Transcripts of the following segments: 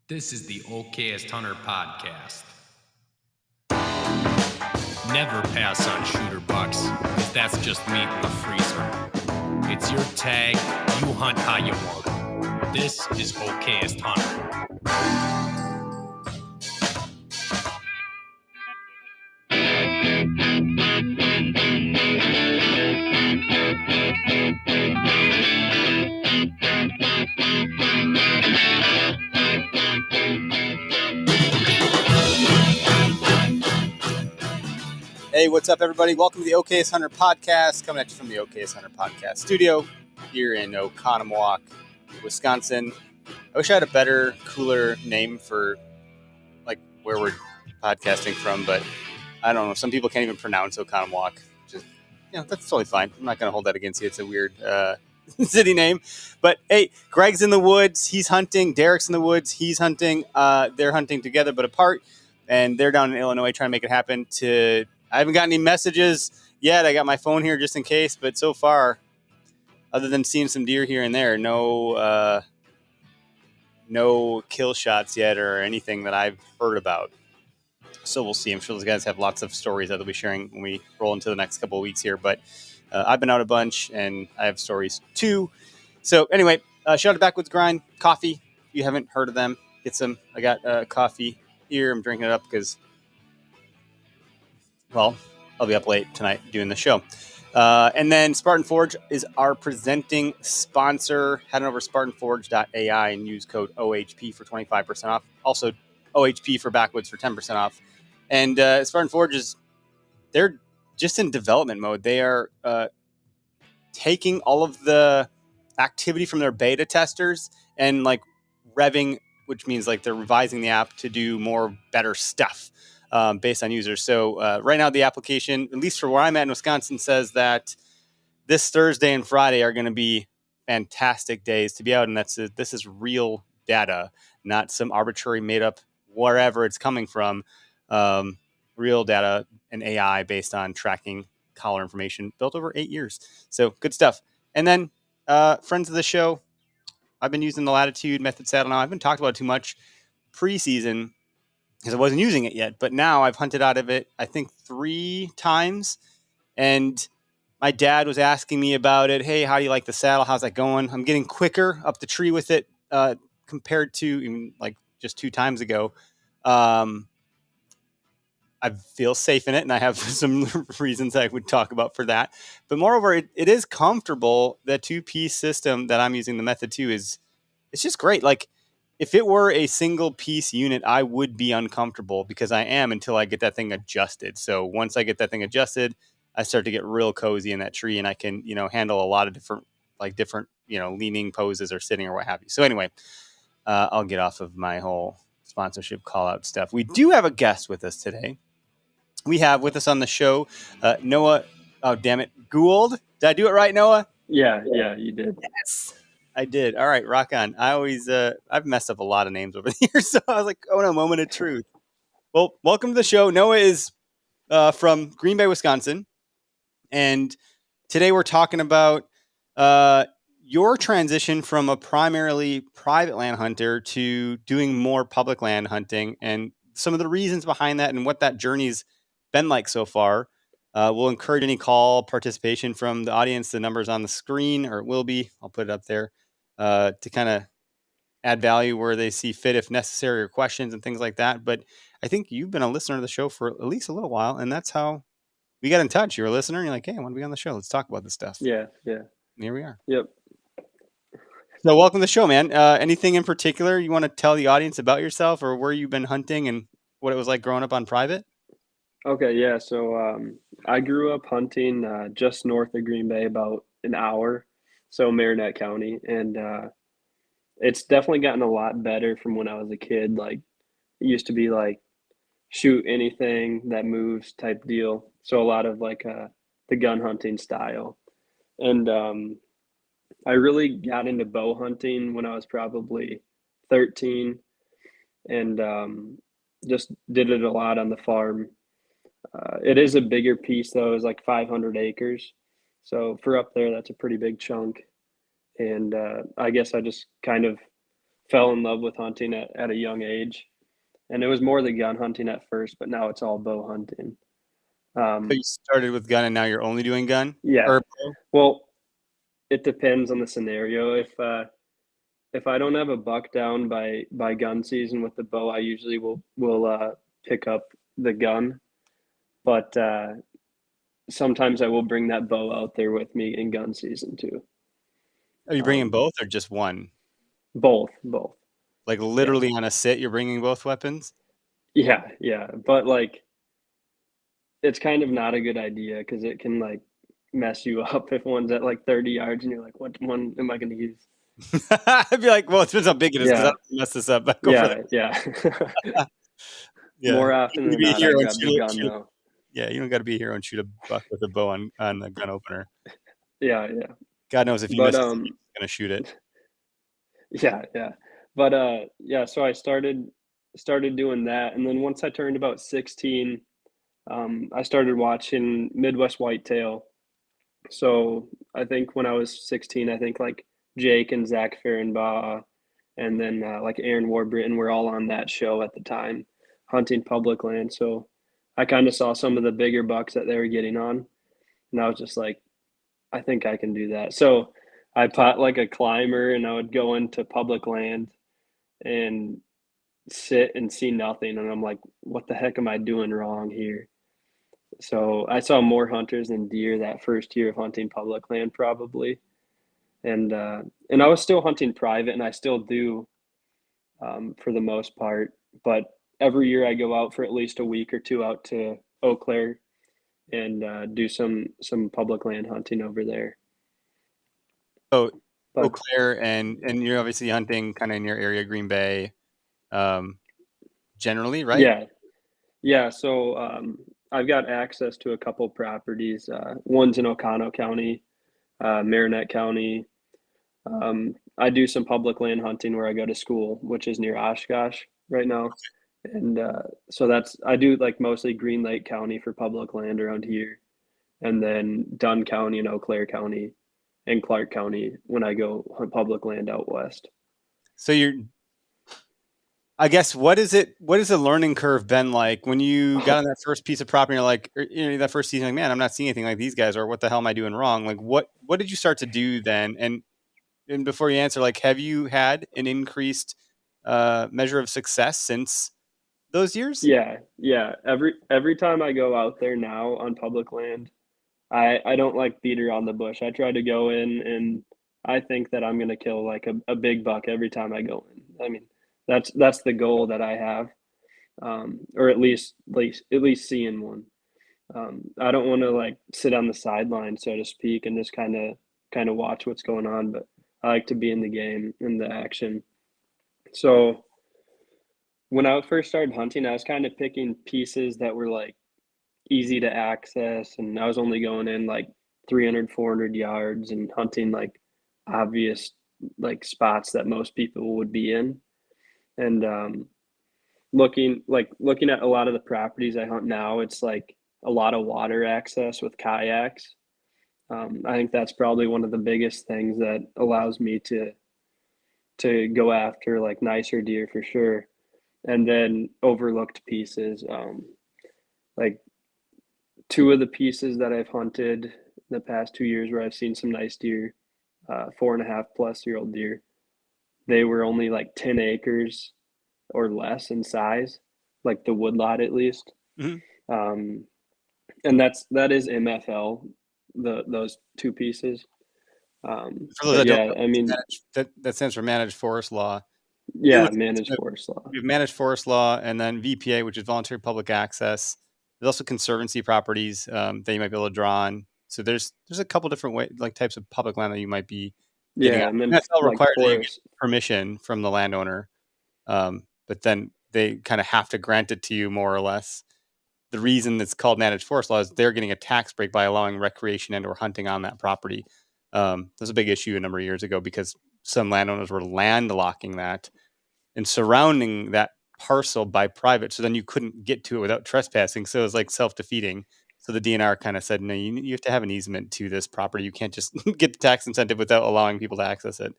This is the Okayest Hunter podcast. Never pass on shooter bucks, because that's just meat in the freezer. It's your tag, you hunt how you want. This is Okayest Hunter. Hey, what's up, everybody? Welcome to the Okayest Hunter podcast, coming at you from the Okayest Hunter podcast studio here in Oconomowoc, Wisconsin. I wish I had a better, cooler name for like where we're podcasting from, but I don't know. Some people can't even pronounce Oconomowoc, which is, that's totally fine. I'm not going to hold that against you. It's a weird city name. But hey, Greg's in the woods. He's hunting. Derek's in the woods. He's hunting. They're hunting together but apart, and they're down in Illinois trying to make it happen. I haven't gotten any messages yet. I got my phone here just in case, but so far, other than seeing some deer here and there, no kill shots yet or anything that I've heard about. So we'll see. I'm sure those guys have lots of stories that they'll be sharing when we roll into the next couple of weeks here. But I've been out a bunch, and I have stories too. So anyway, shout out to Backwoods Grind Coffee. If you haven't heard of them, get some. I got coffee here. I'm drinking it up because, well, I'll be up late tonight doing the show. And then Spartan Forge is our presenting sponsor. Head on over to spartanforge.ai and use code OHP for 25% off. Also, OHP for Backwoods for 10% off. And Spartan Forge they're just in development mode. They are taking all of the activity from their beta testers and like revving, which means like they're revising the app to do more better stuff. Based on users. So right now the application, at least for where I'm at in Wisconsin, says that this Thursday and Friday are going to be fantastic days to be out. And this is real data, not some arbitrary made up wherever it's coming from. Real data and AI based on tracking collar information built over 8 years. So good stuff. And then friends of the show, I've been using the Latitude method saddle now. I haven't talked about it too much preseason because I wasn't using it yet, but now I've hunted out of it, I think 3 times. And my dad was asking me about it. Hey, how do you like the saddle? How's that going? I'm getting quicker up the tree with it compared to even like just 2 times ago. I feel safe in it, and I have some reasons I would talk about for that. But moreover, it is comfortable. The 2-piece system that I'm using, the Method 2, it's just great. Like, if it were a single piece unit, I would be uncomfortable because I am until I get that thing adjusted. So once I get that thing adjusted, I start to get real cozy in that tree, and I can, handle a lot of different, leaning poses or sitting or what have you. So anyway, I'll get off of my whole sponsorship call out stuff. We do have a guest with us today. We have with us on the show, Noah, Gould. Did I do it right, Noah? Yeah, you did. Yes. I did. All right, rock on. I've messed up a lot of names over the years, so I was like, oh no, moment of truth. Well, welcome to the show. Noah is from Green Bay, Wisconsin, and today we're talking about your transition from a primarily private land hunter to doing more public land hunting and some of the reasons behind that and what that journey's been like so far. We'll encourage any call participation from the audience. The number's on the screen, or it will be. I'll put it up there. To kind of add value where they see fit if necessary, or questions and things like that. But I think you've been a listener to the show for at least a little while, and that's how we got in touch. You're a listener, and you're like, hey, I want to be on the show. Let's talk about this stuff. Yeah. Here we are. Yep. So welcome to the show, man. Anything in particular you want to tell the audience about yourself or where you've been hunting and what it was like growing up on private? Okay, yeah. So I grew up hunting just north of Green Bay, about an hour, so Marinette County, and it's definitely gotten a lot better from when I was a kid. Like, it used to be like shoot anything that moves type deal. So a lot of like the gun hunting style. And I really got into bow hunting when I was probably 13, and just did it a lot on the farm. It is a bigger piece though. It's like 500 acres. So for up there, that's a pretty big chunk. And I guess I just kind of fell in love with hunting at a young age, and it was more the gun hunting at first, but now it's all bow hunting. So you started with gun and now you're only doing gun Yeah. or bow? Well, it depends on the scenario. If I don't have a buck down by gun season with the bow, I usually will pick up the gun. But sometimes I will bring that bow out there with me in gun season too. Are you bringing Um, both or just one? both. Like Yeah, literally on a sit, you're bringing both weapons? yeah. But like, it's kind of not a good idea because it can like mess you up if one's at like 30 yards and you're like, what one am I going to use? I'd be like, well, it depends how big it is because I Yeah, don't wanna mess this up. I go for yeah, yeah. that. Yeah. More You often can than be a not, I hero and grab the gun shoot. though. Yeah, you don't got to be a hero and shoot a buck with a bow on a gun opener. Yeah. God knows if he But misses, he's gonna shoot it. yeah. But yeah, so I started doing that, and then once I turned about 16, I started watching Midwest Whitetail. So I think when I was 16, I think like Jake and Zach Fehrenbaugh, and then like Aaron Warbritton were all on that show at the time, hunting public land. So I kind of saw some of the bigger bucks that they were getting on, and I was just like, I think I can do that. So I bought like a climber, and I would go into public land and sit and see nothing, and I'm like, what the heck am I doing wrong here? So I saw more hunters than deer that first year of hunting public land probably. And I was still hunting private, and I still do for the most part. But every year I go out for at least a week or two out to Eau Claire and do some public land hunting over there. So Eau But Claire and you're obviously hunting kind of in your area, Green Bay, um, generally, right? yeah, yeah. So I've got access to a couple properties. One's in Oconto County, Marinette County. I do some public land hunting where I go to school, which is near Oshkosh right now. And so that's I do like mostly Green Lake County for public land around here, and then Dunn County and Eau Claire County and Clark County when I go hunt public land out west. So you're, I guess, what is it? What has the learning curve been like when you got on that first piece of property? You're like, or, that first season, like, man, I'm not seeing anything like these guys, or what the hell am I doing wrong? Like, what did you start to do then? And before you answer, like, have you had an increased measure of success since those years? Yeah. Every time I go out there now on public land, I don't like beat around the bush. I try to go in and I think that I'm gonna kill like a big buck every time I go in. I mean, that's the goal that I have, or at least seeing one. I don't want to like sit on the sideline, so to speak, and just kind of watch what's going on. But I like to be in the game, in the action. So when I first started hunting, I was kind of picking pieces that were like easy to access, and I was only going in like 300, 400 yards and hunting like obvious like spots that most people would be in. And looking at a lot of the properties I hunt now, it's like a lot of water access with kayaks. I think that's probably one of the biggest things that allows me to go after like nicer deer for sure. And then overlooked pieces, like two of the pieces that I've hunted in the past 2 years where I've seen some nice deer, 4.5+ year old deer. They were only like 10 acres or less in size, like the woodlot at least. Mm-hmm. Um, and that is MFL, those two pieces. For those But that don't yeah, know, I mean, that stands for managed forest law. Deal yeah, with managed forest law. we have managed forest law, and then VPA, which is voluntary public access. There's also conservancy properties that you might be able to draw on. So there's a couple different types of public land that you might be getting Yeah, on. and then MSL like requires that you get forest. permission from the landowner, but then they kind of have to grant it to you more or less. The reason it's called managed forest law is they're getting a tax break by allowing recreation and or hunting on that property. That was a big issue a number of years ago because some landowners were landlocking that and surrounding that parcel by private. So then you couldn't get to it without trespassing. So it was like self-defeating. So the DNR kind of said, no, you have to have an easement to this property. You can't just get the tax incentive without allowing people to access it.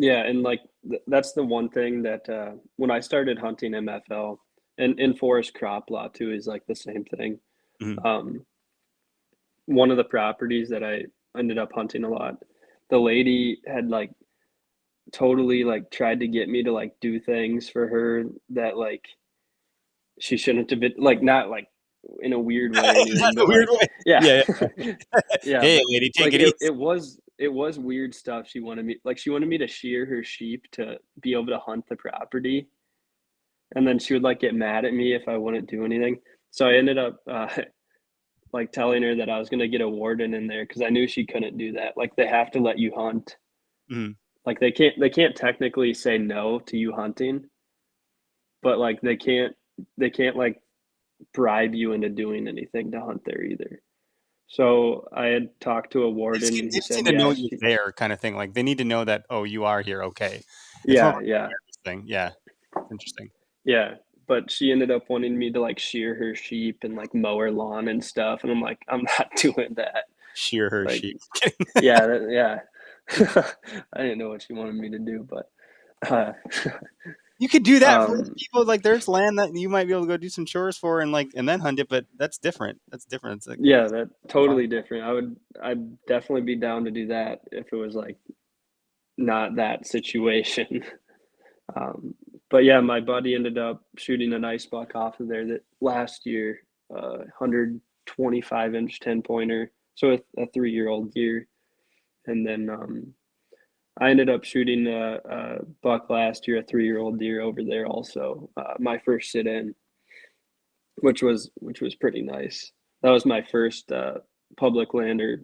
Yeah, and like that's the one thing that when I started hunting MFL and in forest crop law too is like the same thing. Mhm. Um, one of the properties that I ended up hunting a lot, the lady had like totally like tried to get me to like do things for her that like she shouldn't have been like not like in a weird way or Not anything, a but weird like way. yeah. Yeah. Yeah, Hey, but lady, take like it easy. it was weird stuff. She wanted me to shear her sheep to be able to hunt the property, and then she would like get mad at me if I wouldn't do anything. So I ended up like telling her that I was gonna get a warden in there because I knew she couldn't do that. Like they have to let you hunt. Mhm. Like they can't technically say no to you hunting, but like they can't like bribe you into doing anything to hunt there either. So I had talked to a warden and They he just need said, to know yeah, you're there, kind of thing. Like they need to know that, oh, you are here. Okay, it's more of yeah, an yeah, awareness thing. Yeah, interesting. yeah. But she ended up wanting me to like shear her sheep and like mow her lawn and stuff. And I'm like, I'm not doing that. Shear her Like, sheep. yeah, yeah. I didn't know what she wanted me to do, but uh, You could do that for um, people. Like there's land that you might be able to go do some chores for, and like and then hunt it. But that's different. That's different. It's like yeah, that fun. totally different. I'd definitely be down to do that if it was like not that situation. Um, but yeah, my buddy ended up shooting a nice buck off of there that last year, 125-inch 10 pointer, so a 3-year-old deer. And then I ended up shooting a buck last year, a 3-year-old deer over there also. My first sit in, which was pretty nice. That was my first public land or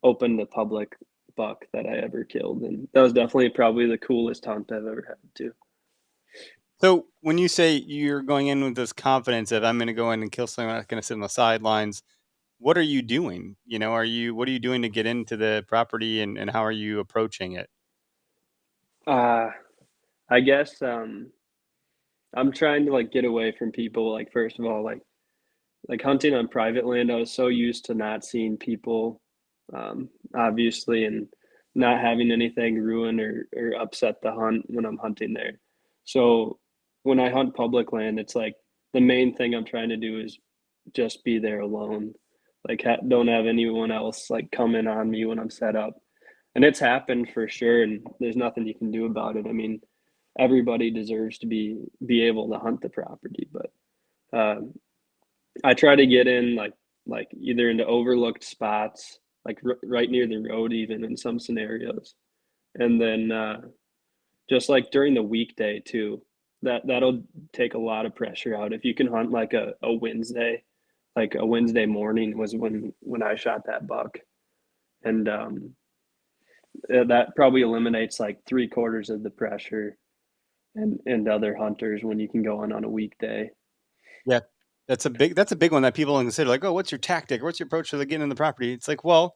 open to public buck that I ever killed, and that was definitely probably the coolest hunt I've ever had too. So when you say you're going in with this confidence of I'm going to go in and kill someone, I'm not going to sit on the sidelines. What are you doing? You know, what are you doing to get into the property, and how are you approaching it? Uh, I guess I'm trying to like get away from people. Like first of all, like hunting on private land, I was so used to not seeing people, obviously, and not having anything ruin or upset the hunt when I'm hunting there. So when I hunt public land, it's like the main thing I'm trying to do is just be there alone. Like don't have anyone else like come in on me when I'm set up. And it's happened for sure, and there's nothing you can do about it. I mean, everybody deserves to be able to hunt the property, but um, I try to get in like either into overlooked spots, like right near the road, even in some scenarios, and then just like during the weekday too. That'll take a lot of pressure out if you can hunt like a Wednesday, like a Wednesday morning was when I shot that buck, and that probably eliminates like 3/4 of the pressure and other hunters when you can go on a weekday. Yeah, that's a big one that people don't consider. Like, oh, what's your tactic or what's your approach to getting in the property? It's like, well,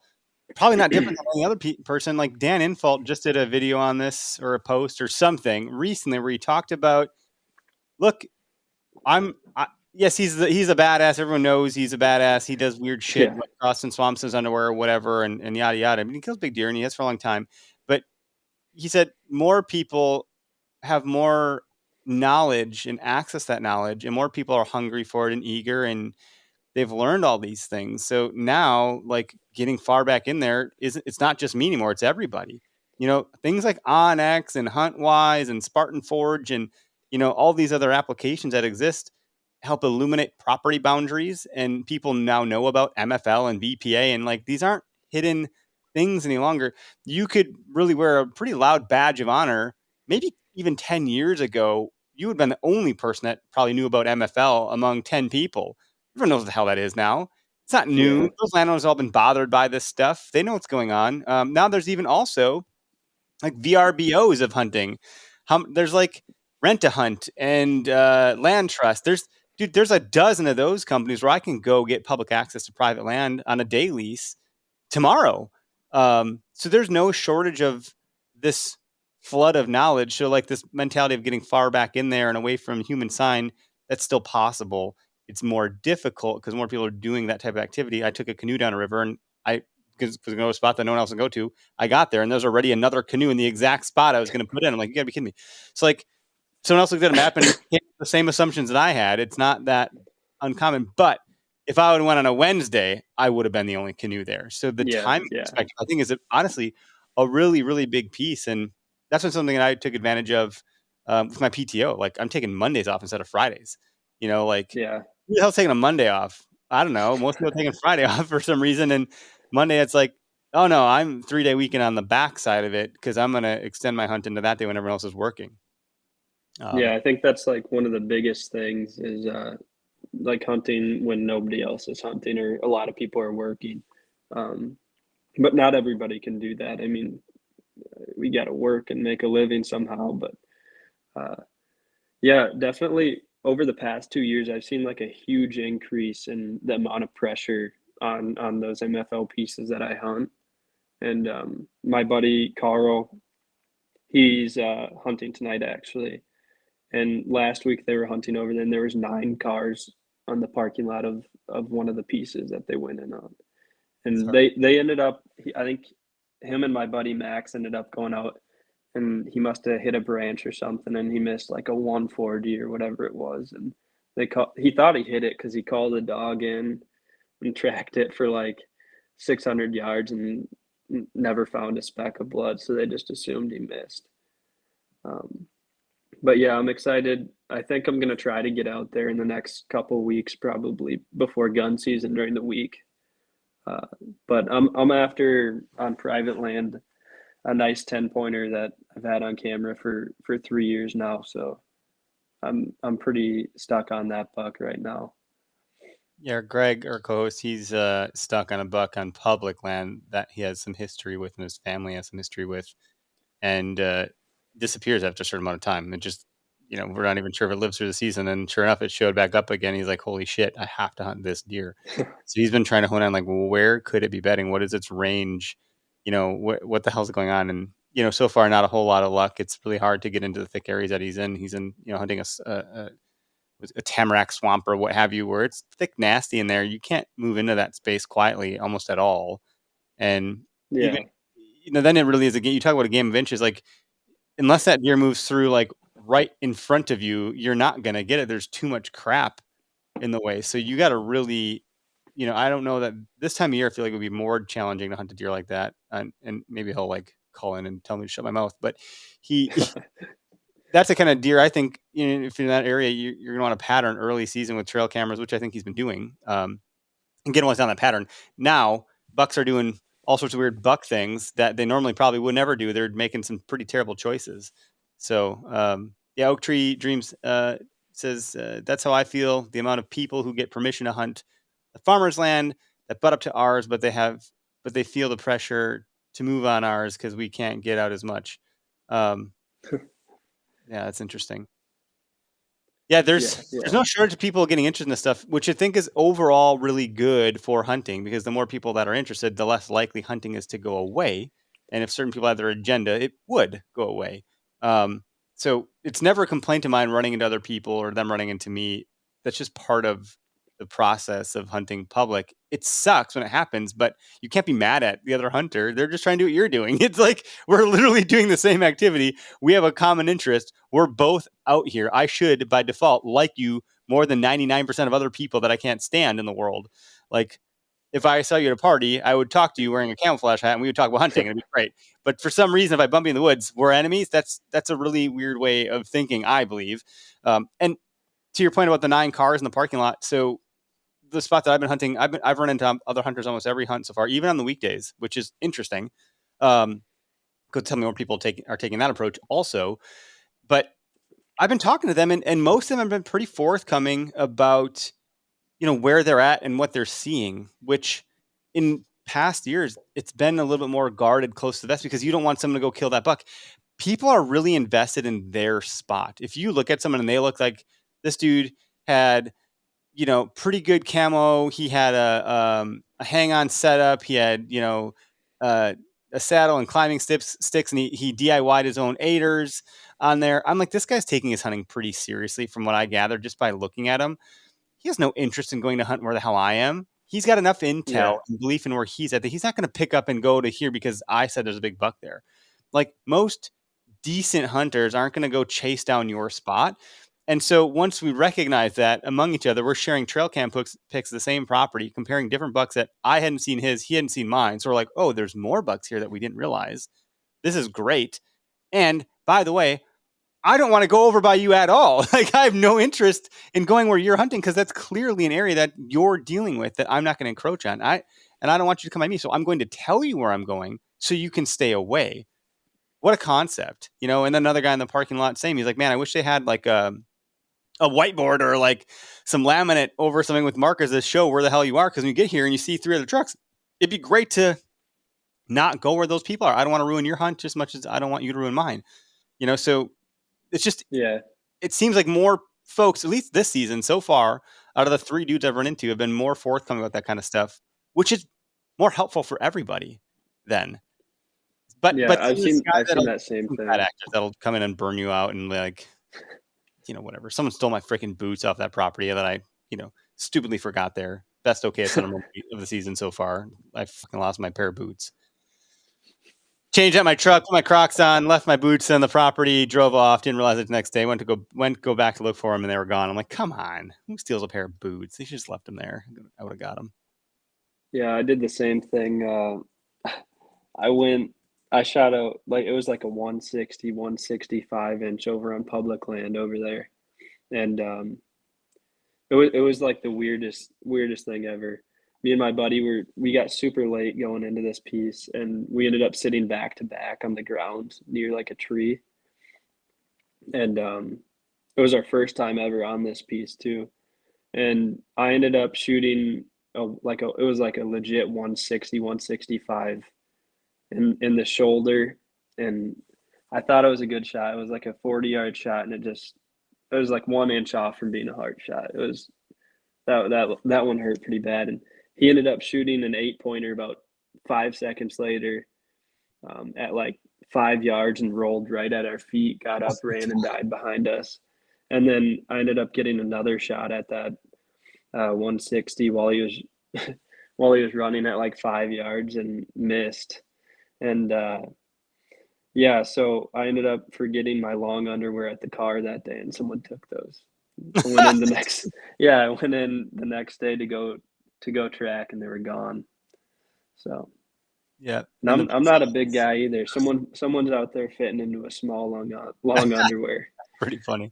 probably not different than any other person. Like Dan Infalt just did a video on this or a post or something recently where he talked about, look, yes, he's a badass. Everyone knows he's a badass. He does weird shit, Yeah, like crossing swamps in his underwear or whatever, and yada yada. I mean, he kills big deer and he has for a long time. But he said more people have more knowledge and access that knowledge, and more people are hungry for it and eager, and they've learned all these things. So now, like getting far back in there isn't it's not just me anymore, it's everybody. You know, things like Onyx and Huntwise and Spartan Forge and all these other applications that exist help illuminate property boundaries, and people now know about MFL and BPA, and like these aren't hidden things any longer. You could really wear a pretty loud badge of honor. Maybe even 10 years ago, you would have been the only person that probably knew about MFL among 10 people. Everyone knows what the hell that is now. It's not new. yeah, Those landowners have all been bothered by this stuff. They know what's going on. Now there's even also like VRBOs of hunting. There's like Rent a Hunt and Land Trust. There's a dozen of those companies where I can go get public access to private land on a day lease tomorrow. So there's no shortage of this flood of knowledge. So like this mentality of getting far back in there and away from human sign, that's still possible. It's more difficult because more people are doing that type of activity. I took a canoe down a river and I because it was a spot that no one else can go to. I got there and there's already another canoe in the exact spot I was going to put in. I'm like, you gotta be kidding me. So like someone else looked at a map and hit the same assumptions that I had. It's not that uncommon, but if I would have went on a Wednesday, I would have been the only canoe there. So the Yeah, timing yeah, perspective, I think, is honestly a really, really big piece. And that's been something that I took advantage of with my PTO. Like I'm taking Mondays off instead of Fridays. Like yeah. who the hell's taking a Monday off? I don't know. Most people are taking Friday off for some reason. And Monday, it's like, oh no, I'm 3-day weekend on the back side of it because I'm going to extend my hunt into that day when everyone else is working. Yeah, I think that's like one of the biggest things is like hunting when nobody else is hunting or a lot of people are working. Um, but not everybody can do that. I mean, we got to work and make a living somehow. But yeah, definitely over the past 2 years, I've seen like a huge increase in the amount of pressure on those MFL pieces that I hunt. And my buddy Carl, he's hunting tonight actually. And last week they were hunting over there, and there was 9 cars on the parking lot of one of the pieces that they went in on. And they ended up, I think him and my buddy Max ended up going out, and he must have hit a branch or something, and he missed like a 140 or whatever it was. And he thought he hit it because he called the dog in and tracked it for like 600 yards and never found a speck of blood. So they just assumed he missed. But yeah, I'm excited. I think I'm gonna try to get out there in the next couple weeks, probably before gun season during the week. Uh, but I'm after on private land a nice 10-pointer that I've had on camera for 3 years now. So I'm pretty stuck on that buck right now. Yeah, Greg, our co-host, he's stuck on a buck on public land that he has some history with and his family has some history with, and disappears after a certain amount of time. It just, we're not even sure if it lives through the season. And sure enough, it showed back up again. He's like, holy shit, I have to hunt this deer. So he's been trying to hone on like, well, where could it be bedding? What is its range? What the hell's going on? And, so far, not a whole lot of luck. It's really hard to get into the thick areas that he's in. He's in, hunting a tamarack swamp or what have you, where it's thick, nasty in there. You can't move into that space quietly almost at all. And Yeah. even, then it really is a game. You talk about a game of inches, like unless that deer moves through like right in front of you, you're not going to get it. There's too much crap in the way. So you got to really, I don't know that this time of year, I feel like it would be more challenging to hunt a deer like that. And maybe he'll like call in and tell me to shut my mouth, but that's the kind of deer I think, if you're in that area, you're going to want a pattern early season with trail cameras, which I think he's been doing, and getting ones down that pattern. Now, bucks are doing all sorts of weird buck things that they normally probably would never do. They're making some pretty terrible choices. So, yeah, Oak Tree Dreams says, that's how I feel. The amount of people who get permission to hunt the farmer's land that butt up to ours, but they feel the pressure to move on ours because we can't get out as much. Yeah, that's interesting. Yeah, there's no shortage of people getting interested in this stuff, which I think is overall really good for hunting because the more people that are interested, the less likely hunting is to go away. And if certain people have their agenda, it would go away. So it's never a complaint of mine running into other people or them running into me. That's just part of the process of hunting public. It sucks when it happens, but you can't be mad at the other hunter. They're just trying to do what you're doing. It's like we're literally doing the same activity. We have a common interest. We're both out here. I should, by default, like you more than 99% of other people that I can't stand in the world. Like, if I saw you at a party, I would talk to you wearing a camouflage hat and we would talk about hunting. It'd be great. But for some reason, if I bump you in the woods, we're enemies. That's a really weird way of thinking, I believe. And to your point about the 9 cars in the parking lot. So the spot that I've been hunting, I've run into other hunters almost every hunt so far, even on the weekdays, which is interesting. Go tell me more people are taking that approach also. But I've been talking to them, and most of them have been pretty forthcoming about where they're at and what they're seeing. Which in past years, it's been a little bit more guarded, close to this, because you don't want someone to go kill that buck. People are really invested in their spot. If you look at someone and they look like this dude had pretty good camo. He had a hang-on setup. He had, a saddle and climbing sticks, and he DIY'd his own aiders on there. I'm like, this guy's taking his hunting pretty seriously from what I gathered just by looking at him. He has no interest in going to hunt where the hell I am. he's got enough intel Yeah. and belief in where he's at that he's not going to pick up and go to here because I said there's a big buck there. Like most decent hunters aren't going to go chase down your spot. And so once we recognize that among each other, we're sharing trail cam picks of the same property, comparing different bucks that I hadn't seen his, he hadn't seen mine. So we're like, oh, there's more bucks here that we didn't realize. This is great. And by the way, I don't want to go over by you at all. Like I have no interest in going where you're hunting because that's clearly an area that you're dealing with that I'm not going to encroach on. And I don't want you to come at me. So I'm going to tell you where I'm going so you can stay away. What a concept, you know? And then another guy in the parking lot, same. He's like, man, I wish they had like a whiteboard or like some laminate over something with markers that show where the hell you are. Because when you get here and you see 3 other trucks, it'd be great to not go where those people are. I don't want to ruin your hunt just as much as I don't want you to ruin mine. You know, so it's just, Yeah. it seems like more folks, at least this season so far, out of the 3 dudes I've run into, have been more forthcoming about that kind of stuff, which is more helpful for everybody then. But Yeah, but I've there's seen guys that same some thing. bad actors that'll come in and burn you out and like, you know, whatever. Someone stole my freaking boots off that property that I, you know, stupidly forgot there. Best okayest hunter moment of the season so far. I fucking lost my pair of boots. Changed out my truck, put my Crocs on, left my boots on the property, drove off, didn't realize it the next day, went to go back to look for them and they were gone. I'm like, come on, who steals a pair of boots? They should just left them there. I would have got them. Yeah, I did the same thing. I shot out like it was like a 160, 165 inch over on public land over there. And it was like the weirdest thing ever. Me and my buddy we got super late going into this piece and we ended up sitting back to back on the ground near like a tree. And it was our first time ever on this piece too. And I ended up shooting it was like a legit 160, 165 in the shoulder, and I thought it was a good shot. It was like a 40-yard shot, and it was like 1 inch off from being a hard shot. It was that one hurt pretty bad, and he ended up shooting an 8-pointer about 5 seconds later, at like 5 yards and rolled right at our feet, got up, ran, and died behind us. And then I ended up getting another shot at that 160 while he was while he was running at like 5 yards and missed. And yeah, so I ended up forgetting my long underwear at the car that day, and someone took those. I went in the next day to go track, and they were gone. So Yeah, and I'm not a big guy either. Someone's out there fitting into a small long underwear. pretty funny.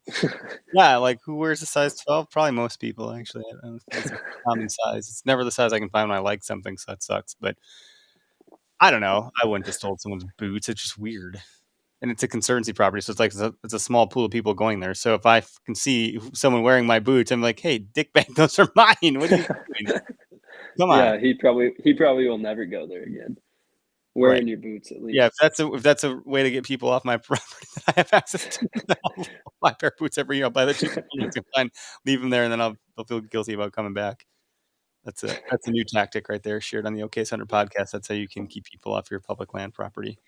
Yeah, like who wears a size 12? Probably most people actually. I don't think it's a common size. It's never the size I can find when I like something, so that sucks. But I don't know. I wouldn't have stole someone's boots. It's just weird. And it's a conservancy property, so it's like it's a small pool of people going there. So if I can see someone wearing my boots, I'm like, hey, dickbag, those are mine. What are you doing? Come on. Yeah, he probably will never go there again. Wearing Right. your boots at least. Yeah, if that's a way to get people off my property that I have access to, I'll buy a pair of boots every year. I'll buy the cheap ones and leave them there, and then I'll feel guilty about coming back. That's a new tactic right there, shared on the OK Center podcast. That's how you can keep people off your public land property.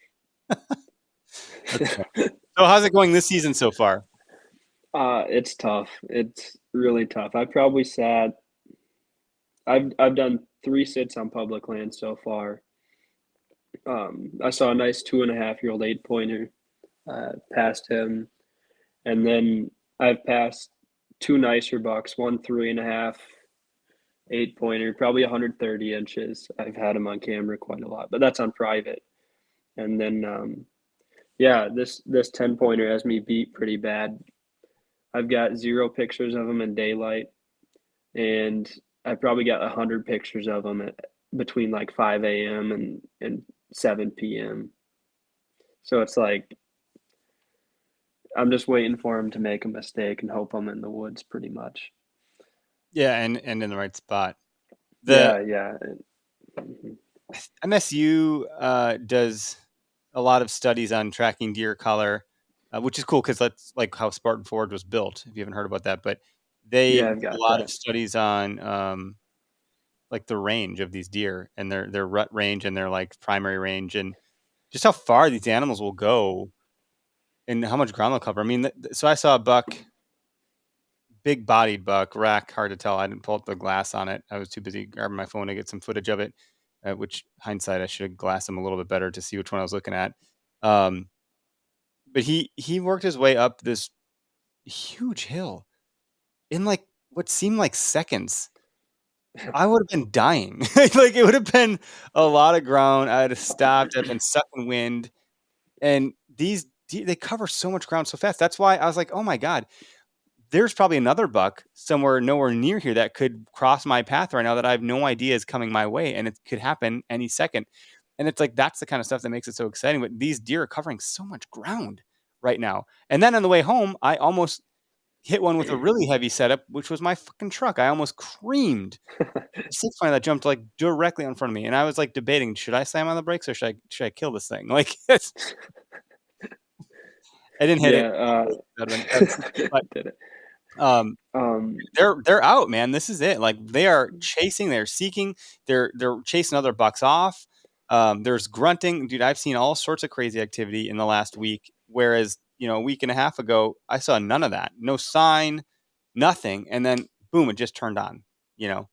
That's fun. So how's it going this season so far? It's tough. It's really tough. I've done 3 sits on public land so far. I saw a nice 2.5-year-old 8-pointer, passed him, and then I've passed 2 nicer bucks, one 3.5, 8-pointer, probably 130 inches. I've had him on camera quite a lot, but that's on private. And then yeah, this 10-pointer has me beat pretty bad. I've got 0 pictures of him in daylight, and I probably got 100 pictures of him between like 5 a.m. and 7 p.m. So it's like I'm just waiting for him to make a mistake and hope I'm in the woods pretty much. Yeah, and in the right spot. Yeah. MSU does a lot of studies on tracking deer color, which is cool because that's like how Spartan Forge was built. If you haven't heard about that, but they Yeah, I've do a got lot of that. studies on like the range of these deer and their rut range and their like primary range and just how far these animals will go and how much ground they'll cover. I mean, so I saw a buck big bodied buck, rack, hard to tell. I didn't pull up the glass on it. I was too busy grabbing my phone to get some footage of it, which hindsight, I should have glassed him a little bit better to see which one I was looking at. But he worked his way up this huge hill in like what seemed like seconds. I would have been dying. Like it would have been a lot of ground. I'd have stopped. I'd been sucking wind. And they cover so much ground so fast. That's why I was like, oh my God, there's probably another buck somewhere nowhere near here that could cross my path right now that I have no idea is coming my way. And it could happen any second. And it's like, that's the kind of stuff that makes it so exciting. But these deer are covering so much ground right now. And then on the way home, I almost hit one with a really heavy setup, which was my fucking truck. I almost creamed a six pointer that jumped like directly in front of me. And I was like debating, should I slam on the brakes or should I kill this thing? Like it's I didn't hit it. But, Did it. they're out, man. This is it. Like they are chasing, they're seeking, they're chasing other bucks off. There's grunting, dude. I've seen all sorts of crazy activity in the last week. Whereas, a week and a half ago, I saw none of that. No sign, nothing. And then boom, it just turned on, So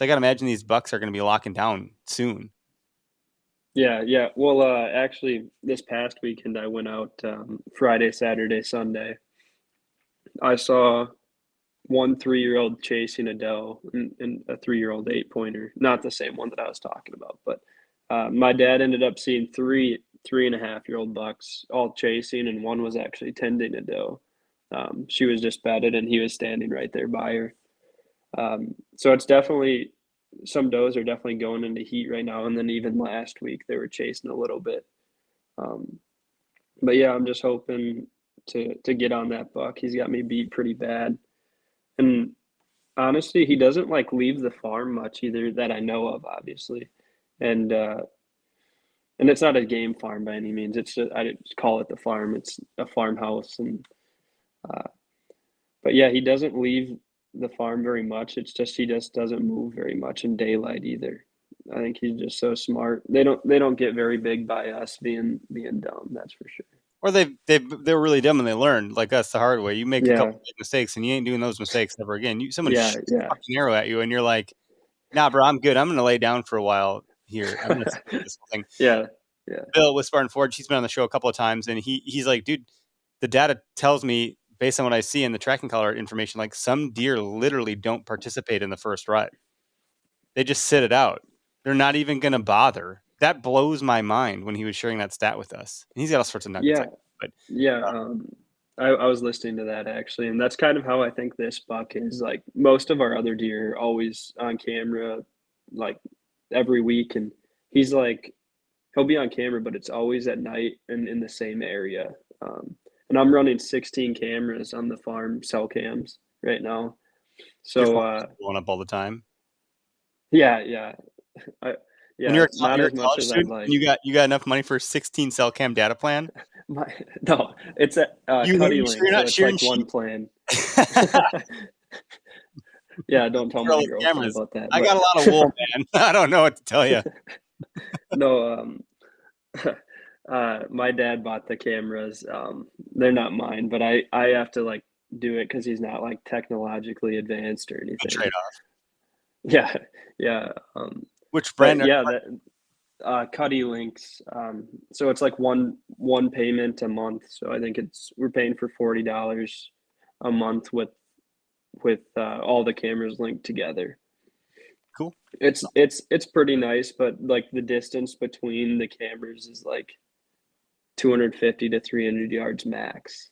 I got to imagine these bucks are going to be locking down soon. Yeah. Well, actually, this past weekend I went out Friday, Saturday, Sunday. I saw one 3-year-old chasing a doe and a 3-year-old 8-pointer. Not the same one that I was talking about, but my dad ended up seeing 3.5-year-old bucks all chasing, and one was actually tending a doe. She was just bedded, and he was standing right there by her. So it's definitely some does are definitely going into heat right now, and then even last week they were chasing a little bit. But yeah, I'm just hoping to get on that buck. He's got me beat pretty bad, and honestly, he doesn't like leave the farm much either that I know of, obviously, and it's not a game farm by any means. It's just, I just call it the farm. It's a farmhouse, and but yeah, he doesn't leave the farm very much. It's just he just doesn't move very much in daylight either. I think he's just so smart. They don't get very big by us being dumb. That's for sure. Or they're really dumb and they learn like us the hard way. You make a Yeah. couple big mistakes and you ain't doing those mistakes ever again. Someone Yeah, shoots yeah. a fucking arrow at you and you're like, nah, bro, I'm good. I'm gonna lay down for a while here. I'm gonna see this whole thing. Yeah. Bill with Spartan Forge, he's been on the show a couple of times, and he's like, dude, the data tells me based on what I see in the tracking color information, like some deer literally don't participate in the first rut. They just sit it out. They're not even gonna bother. That blows my mind when he was sharing that stat with us. And he's got all sorts of nuggets. Yeah. I was listening to that actually, and that's kind of how I think this buck is. Like most of our other deer are always on camera, like every week, and he's like he'll be on camera, but it's always at night and in the same area. And I'm running 16 cameras on the farm, cell cams right now. So going up all the time. Yeah. When you're not a as much college as I'd student, like. you got enough money for a 16 cell cam data plan. No, it's a Cuddy Link, so it's like one plan. Yeah, don't tell my girlfriend about that. I got a lot of wool, man. I don't know what to tell you. No, my dad bought the cameras. They're not mine, but I have to like do it because he's not like technologically advanced or anything. Trade off. Yeah. Which brand? Cuddy Links. So it's like one payment a month. So I think we're paying for $40 a month with all the cameras linked together. Cool. It's pretty nice, but like the distance between the cameras is like 250 to 300 yards max,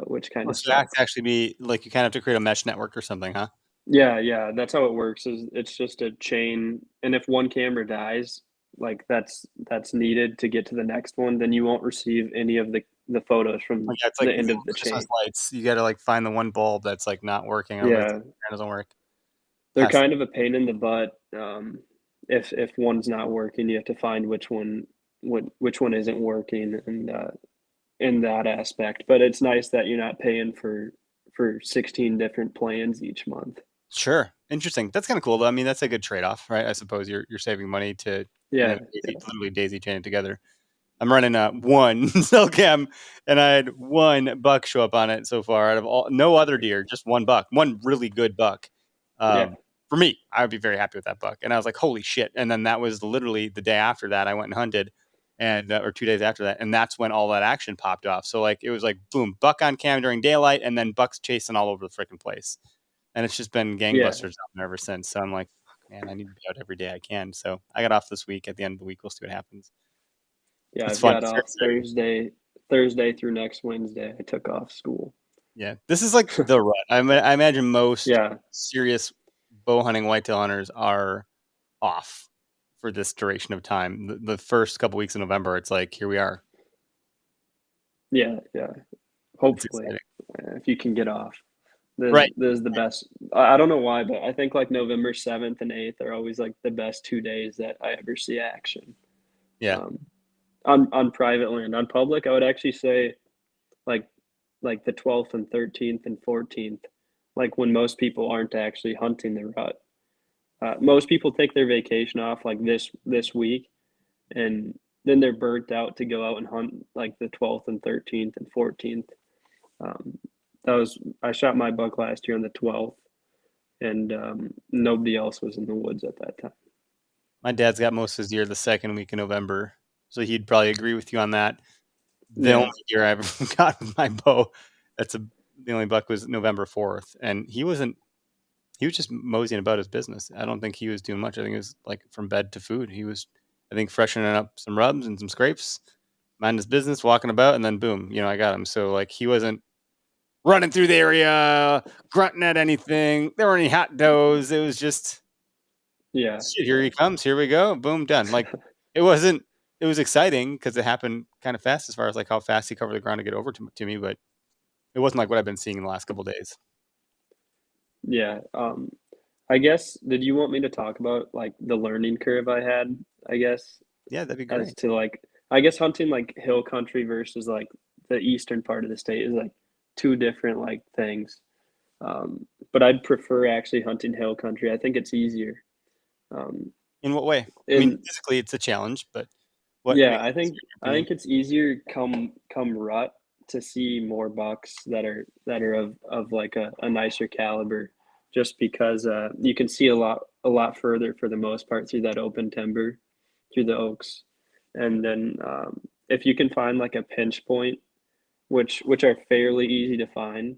which kind of sucks. Actually be like you kind of have to create a mesh network or something, huh? Yeah. That's how it works. Is it's just a chain, and if one camera dies, like that's needed to get to the next one, then you won't receive any of the photos from the end of the chain. Lights. You got to like find the one bulb that's like not working. Yeah, it doesn't work. They're kind of a pain in the butt. If one's not working, you have to find which one isn't working, and in that aspect. But it's nice that you're not paying for 16 different plans each month. Sure. Interesting. That's kind of cool though. I mean, that's a good trade-off, right? I suppose you're saving money to literally daisy chain it together. I'm running one cell cam, and I had one buck show up on it so far out of no other deer, just one buck, one really good buck. Yeah. For me, I would be very happy with that buck. And I was like, holy shit. And then that was literally the day after that, I went and hunted, and or 2 days after that. And that's when all that action popped off. So like, it was like, boom, buck on cam during daylight, and then bucks chasing all over the freaking place. And it's just been Yeah. gangbusters out there ever since. So I'm like, fuck, man, I need to be out every day I can. So I got off this week. At the end of the week, we'll see what happens. Yeah. It's I've fun. got It's very off exciting. Thursday through next Wednesday. I took off school. Yeah, this is like the rut. I imagine most Yeah. serious bow hunting whitetail hunters are off for this duration of time. The first couple weeks in November, it's like, here we are. Yeah. Yeah. It's Hopefully, exciting. if you can get off. Right. This is the best. I don't know why, but I think like November 7th and 8th are always like the best 2 days that I ever see action. Yeah. Um, on private land. On public, I would actually say like the 12th and 13th and 14th, like when most people aren't actually hunting the rut. Most people take their vacation off like this week, and then they're burnt out to go out and hunt like the 12th and 13th and 14th. Um, I shot my buck last year on the 12th, and nobody else was in the woods at that time. My dad's got most of his year the second week in November, so he'd probably agree with you on that. The Yeah, only year I ever got with my bow, the only buck was November 4th, and he was just moseying about his business. I don't think he was doing much. I think it was like from bed to food. He was, I think, freshening up some rubs and some scrapes, minding his business, walking about, and then boom, I got him. So like, he wasn't running through the area, grunting at anything. There weren't any hot does. It was just, yeah, shit, here he comes. Here we go. Boom, done. Like, it wasn't. It was exciting because it happened kind of fast as far as like how fast he covered the ground to get over to me, but it wasn't like what I've been seeing in the last couple of days. yeah. I guess, did you want me to talk about like the learning curve I had? I guess Yeah, that'd be as great. to like, I guess hunting like hill country versus like the eastern part of the state is like two different like things. But I'd prefer actually hunting hill country. I think it's easier. Um, In what way? I mean, and physically, it's a challenge, but what yeah, makes it easier in your I opinion? think it's easier come rut to see more bucks that are of like a nicer caliber, just because you can see a lot further for the most part through that open timber, through the oaks, and then if you can find like a pinch point, which are fairly easy to find.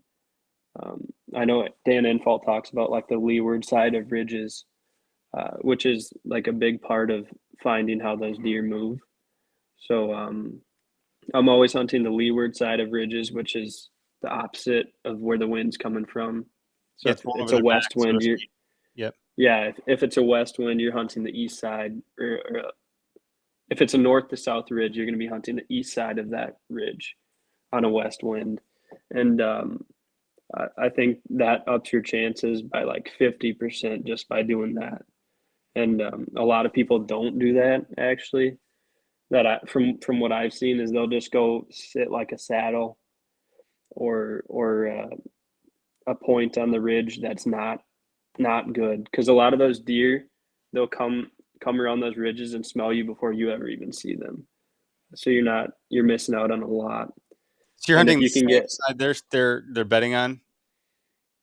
I know Dan Infalt talks about like the leeward side of ridges, which is like a big part of finding how those deer move. So I'm always hunting the leeward side of ridges, which is the opposite of where the wind's coming from. So Yeah, if throw them it's over a their back, west so to wind, speak. Yep. if it's a west wind, you're hunting the east side, or if it's a north to south ridge, you're going to be hunting the east side of that ridge on a west wind, and I think that ups your chances by like 50% just by doing that. And a lot of people don't do that actually. From what I've seen is they'll just go sit like a saddle or a point on the ridge that's not good, because a lot of those deer they'll come around those ridges and smell you before you ever even see them. So you're missing out on a lot. So you're And if hunting the you can same get side they're betting on.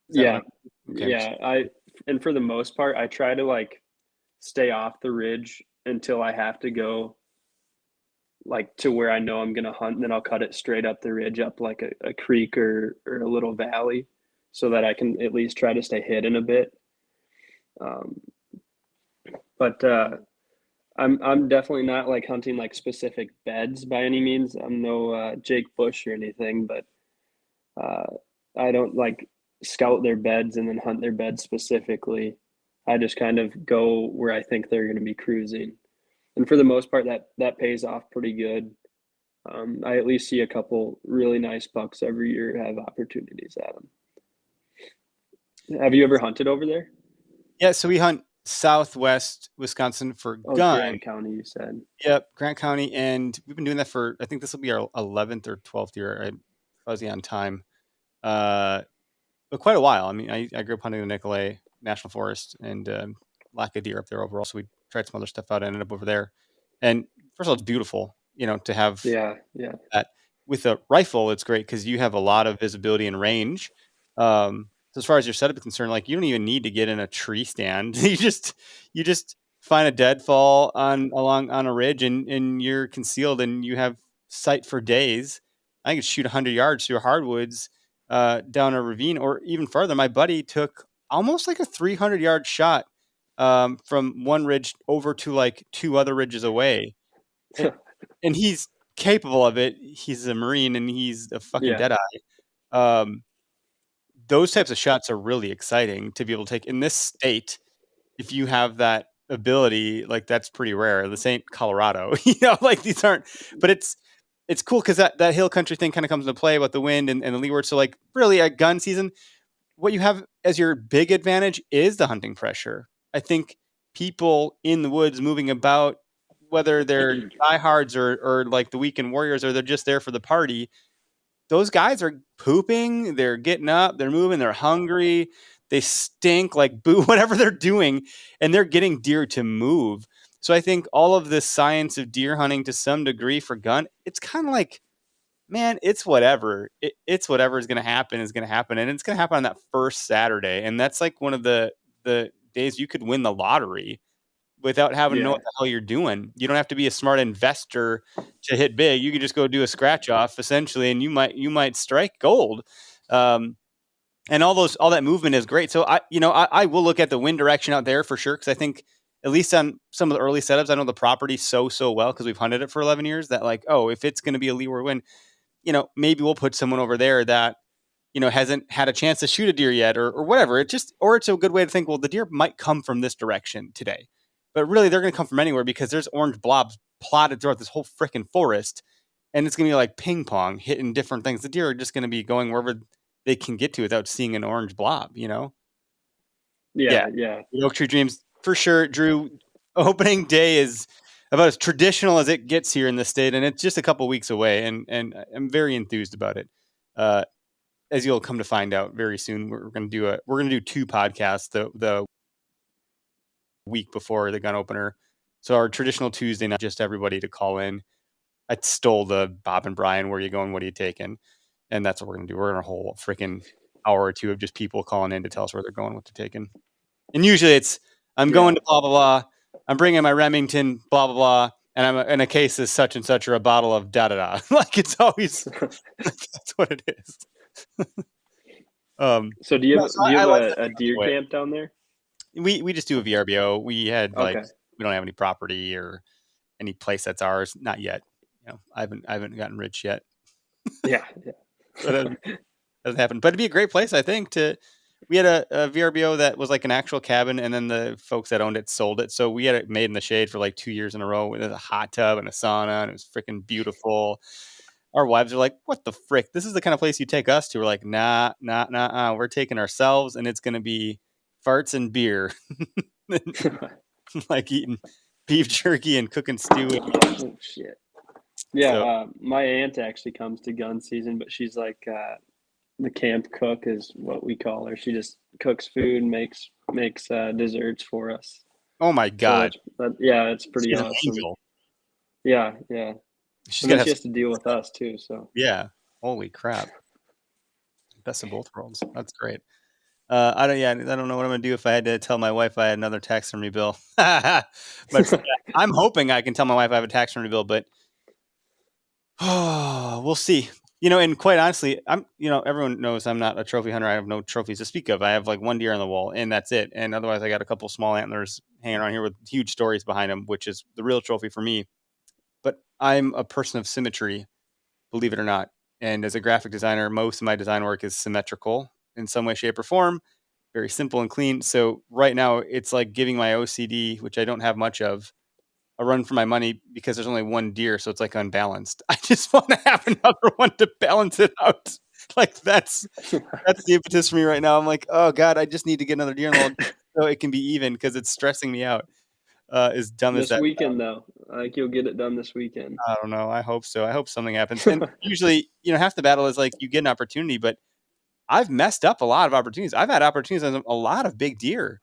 Is that what yeah I'm? Okay. yeah I and for the most part I try to like stay off the ridge until I have to go like to where I know I'm gonna hunt, and then I'll cut it straight up the ridge, up like a creek or a little valley, so that I can at least try to stay hidden a bit. Um, but I'm definitely not like hunting like specific beds by any means. I'm no Jake Bush or anything, but uh, I don't like scout their beds and then hunt their beds specifically. I just kind of go where I think they're going to be cruising, and for the most part, that pays off pretty good. I at least see a couple really nice bucks every year have opportunities at them. Have you ever hunted over there? Yeah, so we hunt southwest Wisconsin for Oh, gun. Grant County, you said. Yep, Grant County, and we've been doing that for, I think this will be our 11th or 12th year. I'm fuzzy on time, but quite a while. I mean, I grew up hunting the Nicolet National Forest and lack of deer up there overall. So we tried some other stuff out. I ended up over there, and first of all, it's beautiful. to have Yeah. that. With a rifle, it's great because you have a lot of visibility and range. So as far as your setup is concerned, like you don't even need to get in a tree stand. you just find a deadfall on a ridge, and you're concealed, and you have sight for days. I could shoot 100 yards through hardwoods down a ravine, or even farther. My buddy took almost like a 300-yard shot from one ridge over to like two other ridges away, and, and he's capable of it. He's a Marine, and he's a fucking Yeah. deadeye. Those types of shots are really exciting to be able to take in this state. If you have that ability, like that's pretty rare. This ain't Colorado, like these aren't, but it's cool because that hill country thing kind of comes into play with the wind and the leeward. So like really at gun season, what you have as your big advantage is the hunting pressure. I think people in the woods moving about, whether they're diehards or like the weekend warriors, or they're just there for the party, those guys are pooping, they're getting up, they're moving, they're hungry, they stink like boo, whatever they're doing, and they're getting deer to move. So I think all of this science of deer hunting to some degree for gun, it's kind of like, man, it's whatever. It's whatever is going to happen, and it's going to happen on that first Saturday, and that's like one of the days you could win the lottery without having to know Yeah. what the hell you're doing. You don't have to be a smart investor to hit big. You could just go do a scratch off essentially, and you might strike gold. And all that movement is great. So I will look at the wind direction out there for sure, because I think at least on some of the early setups, I know the property so well because we've hunted it for 11 years that like, oh, if it's going to be a leeward wind, maybe we'll put someone over there that hasn't had a chance to shoot a deer yet, or whatever. It's a good way to think, well, the deer might come from this direction today, but really they're going to come from anywhere because there's orange blobs plotted throughout this whole freaking forest, and it's going to be like ping pong hitting different things. The deer are just going to be going wherever they can get to without seeing an orange blob, Yeah. The Oak Tree Dreams for sure, Drew. Opening day is about as traditional as it gets here in the state, and it's just a couple weeks away, and I'm very enthused about it. As you'll come to find out very soon, we're going to do two podcasts the week before the gun opener. So our traditional Tuesday night, just everybody to call in. I stole the Bob and Brian, where are you going? What are you taking? And that's what we're going to do. We're going to whole freaking hour or two of just people calling in to tell us where they're going, what they're taking. And usually it's, I'm going to blah, blah, blah. I'm bringing my Remington, blah, blah, blah. And I'm in a case of such and such, or a bottle of da, da, da. Like it's always, that's what it is. So do you have a deer way. camp down there? We just do a VRBO. We had Okay. we don't have any property or any place that's ours. Not yet. I haven't gotten rich yet. Yeah. But doesn't happen. But it'd be a great place, I think. We had a VRBO that was like an actual cabin, and then the folks that owned it sold it. So we had it made in the shade for like 2 years in a row with a hot tub and a sauna, and it was freaking beautiful. Our wives are like, what the frick? This is the kind of place you take us to. We're like, nah. We're taking ourselves, and it's going to be farts and beer. Like eating beef jerky and cooking stew. Oh, shit. Yeah, So, my aunt actually comes to gun season, but she's like the camp cook is what we call her. She just cooks food, makes desserts for us. oh my God. So that's pretty She's an awesome. angel. Yeah. She's And got then she has to deal with us too. So yeah. Holy crap. Best of both worlds. That's great. I don't know what I'm gonna do if I had to tell my wife I had another taxidermy bill. But I'm hoping I can tell my wife I have a taxidermy bill, but we'll see. And quite honestly, everyone knows I'm not a trophy hunter. I have no trophies to speak of. I have like one deer on the wall, and that's it. And otherwise, I got a couple small antlers hanging around here with huge stories behind them, which is the real trophy for me. But I'm a person of symmetry, believe it or not. And as a graphic designer, most of my design work is symmetrical in some way, shape, or form. Very simple and clean. So right now, it's like giving my OCD, which I don't have much of, a run for my money because there's only one deer, so it's like unbalanced. I just want to have another one to balance it out. Like that's the impetus for me right now. I'm like, oh God, I just need to get another deer in the wall so it can be even, because it's stressing me out. As dumb as this that weekend though, I think you'll get it done this weekend. I don't know. I hope so. I hope something happens. And usually, half the battle is like you get an opportunity, but I've messed up a lot of opportunities. I've had opportunities on a lot of big deer.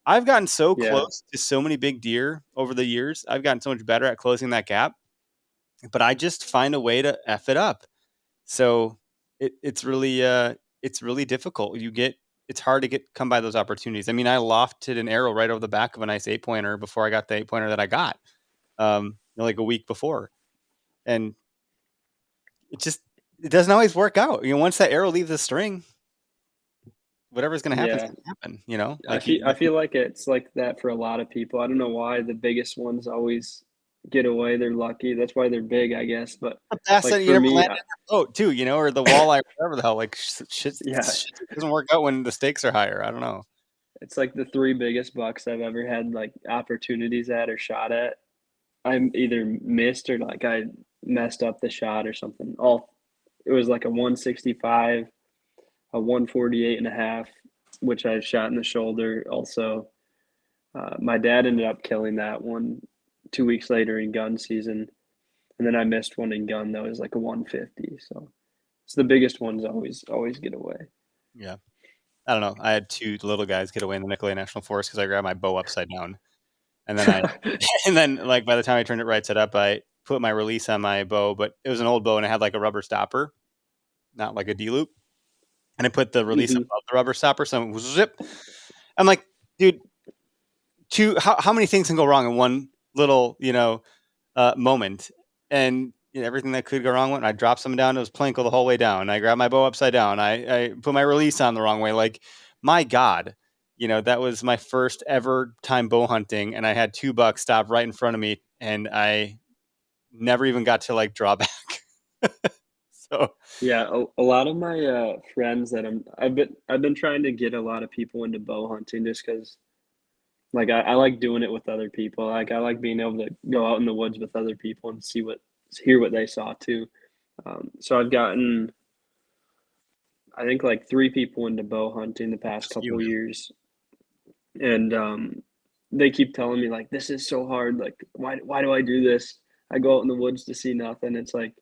I've gotten so close to so many big deer over the years. I've gotten so much better at closing that gap. but I just find a way to F it up. So it's really difficult. It's hard to come by those opportunities. I mean, I lofted an arrow right over the back of a nice 8-pointer before I got the 8-pointer that I got, like a week before, and it doesn't always work out. Once that arrow leaves the string, whatever's going to happen is Yeah. going to happen. I feel like it's like that for a lot of people. I don't know why the biggest ones always get away. They're lucky. That's why they're big, I guess. But the bass that like you for never me, landed in the boat too, or the walleye, whatever the hell. Like yeah, shit doesn't work out when the stakes are higher. I don't know. it's like the three biggest bucks I've ever had like opportunities at or shot at. I'm either missed or like I messed up the shot or something. It was like a 165, a 148 and a half, which I shot in the shoulder. Also, my dad ended up killing that one 2 weeks later in gun season, and then I missed one in gun that was like a 150. So it's the biggest ones always get away. Yeah. I don't know. I had two little guys get away in the Nicolet National Forest because I grabbed my bow upside down, and then and then like by the time I turned it right side up, I put my release on my bow, but it was an old bow and it had like a rubber stopper, not like a D loop, and I put the release Hmm. above the rubber stopper, so it was zip. I'm like, dude, how many things can go wrong in one little moment, and everything that could go wrong went. I dropped something down. It was Plinko the whole way down. I grabbed my bow upside down. I put my release on the wrong way. Like, my God, that was my first ever time bow hunting, and I had 2 bucks stop right in front of me, and I never even got to like draw back. So Yeah, a lot of my friends that I've been trying to get a lot of people into bow hunting just because like I like doing it with other people. Like I like being able to go out in the woods with other people and hear what they saw too. So I've gotten I think like three people into bow hunting the past just you, couple man. years, and they keep telling me like this is so hard. Like why do I do this? I go out in the woods to see nothing. It's like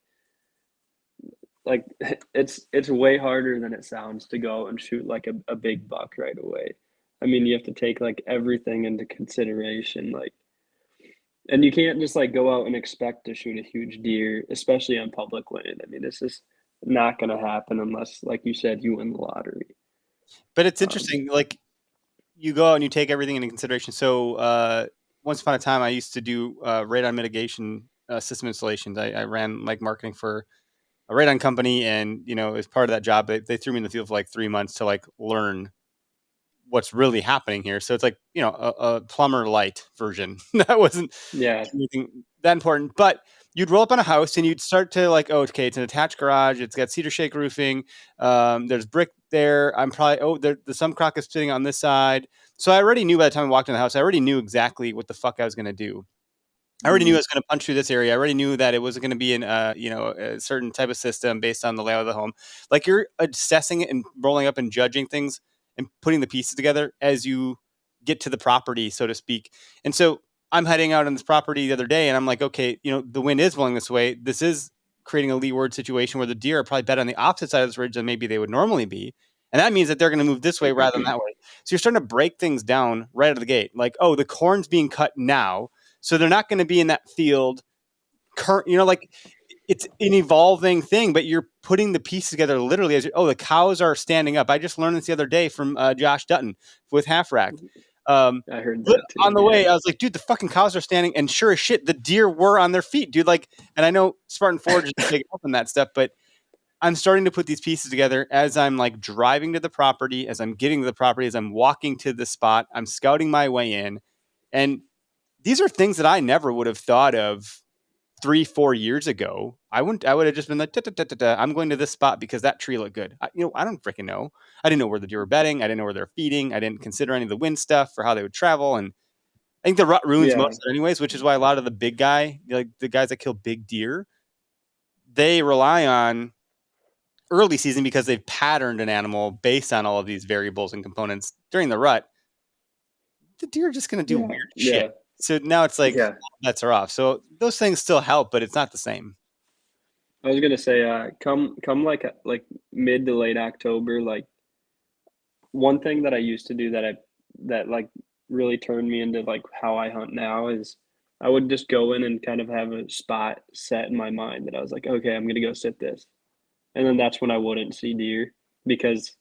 it's way harder than it sounds to go and shoot like a big buck right away. I mean, you have to take like everything into consideration, like, and you can't just like go out and expect to shoot a huge deer, especially on public land. I mean, it's just not going to happen unless, like you said, you win the lottery. But it's Um, interesting. Like, you go out and you take everything into consideration. So once upon a time, I used to do radon mitigation system installations. I ran like marketing for a radon company, and as part of that job, they threw me in the field for like 3 months to like learn what's really happening here. So it's like a plumber light version. That wasn't yeah, anything that important, but you'd roll up on a house and you'd start to like, oh, okay, it's an attached garage. It's got cedar shake roofing. There's brick there. I'm probably the sump crock is sitting on this side. So I already knew by the time I walked in the house, I already knew exactly what the fuck I was going to do. I already knew I mhm, was going to punch through this area. I already knew that it was going to be in a certain type of system based on the layout of the home. Like, you're assessing it and rolling up and judging things and putting the pieces together as you get to the property, so to speak. And so I'm heading out on this property the other day, and I'm like, okay, the wind is blowing this way. This is creating a leeward situation where the deer are probably better on the opposite side of this ridge than maybe they would normally be. And that means that they're going to move this way rather than that way. So you're starting to break things down right out of the gate. Like, oh, the corn's being cut now, so they're not going to be in that field current, like, it's an evolving thing, but you're putting the pieces together literally as the cows are standing up. I just learned this the other day from Josh Dutton with Half Racked. I heard that On too. the Yeah, way, I was like, dude, the fucking cows are standing, and sure as shit, the deer were on their feet, dude. Like, and I know Spartan Forge is big up in that stuff, but I'm starting to put these pieces together as I'm like driving to the property, as I'm getting to the property, as I'm walking to the spot, I'm scouting my way in, and these are things that I never would have thought of 3-4 years ago. I wouldn't. I would have just been like, "Da, da, da, da, da. I'm going to this spot because that tree looked good." I don't freaking know. I didn't know where the deer were bedding. I didn't know where they're feeding. I didn't consider any of the wind stuff or how they would travel. And I think the rut ruins yeah, most of it anyways, which is why a lot of the big guy, like the guys that kill big deer, they rely on early season because they've patterned an animal based on all of these variables and components. During the rut, the deer are just going to do yeah, weird shit. yeah, So now it's like yeah. bets are off. So those things still help, but it's not the same. I was gonna say, come like mid to late October, like one thing that I used to do that like really turned me into like how I hunt now is I would just go in and kind of have a spot set in my mind that I was like, okay, I'm gonna go sit this, and then that's when I wouldn't see deer because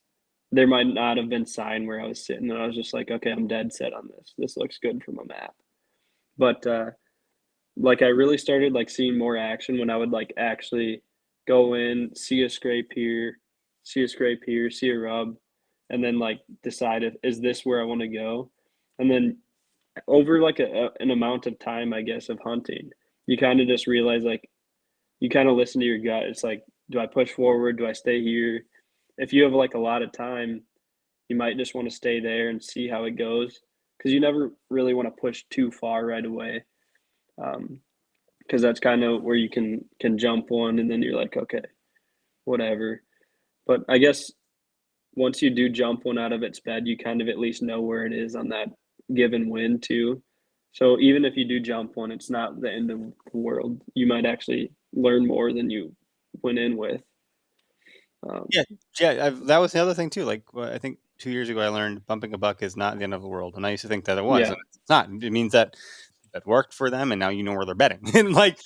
there might not have been sign where I was sitting, and I was just like, okay, I'm dead set on this. This looks good from a map. But like I really started like seeing more action when I would like actually go in, see a scrape here, see a scrape here, see a rub, and then like decide if is this where I want to go, and then over like an amount of time, I guess, of hunting, you kind of just realize like you kind of listen to your gut. It's like, do I push forward? Do I stay here? If you have like a lot of time, you might just want to stay there and see how it goes because you never really want to push too far right away. Because that's kind of where you can jump one and then you're like, okay, whatever. But I guess once you do jump one out of its bed, you kind of at least know where it is on that given wind too. So even if you do jump one, it's not the end of the world. You might actually learn more than you went in with. Yeah, yeah. That was the other thing too. Like I think 2 years ago, I learned bumping a buck is not the end of the world, and I used to think that it was. Yeah, And it's not. It means that that worked for them, and now you know where they're betting. And like,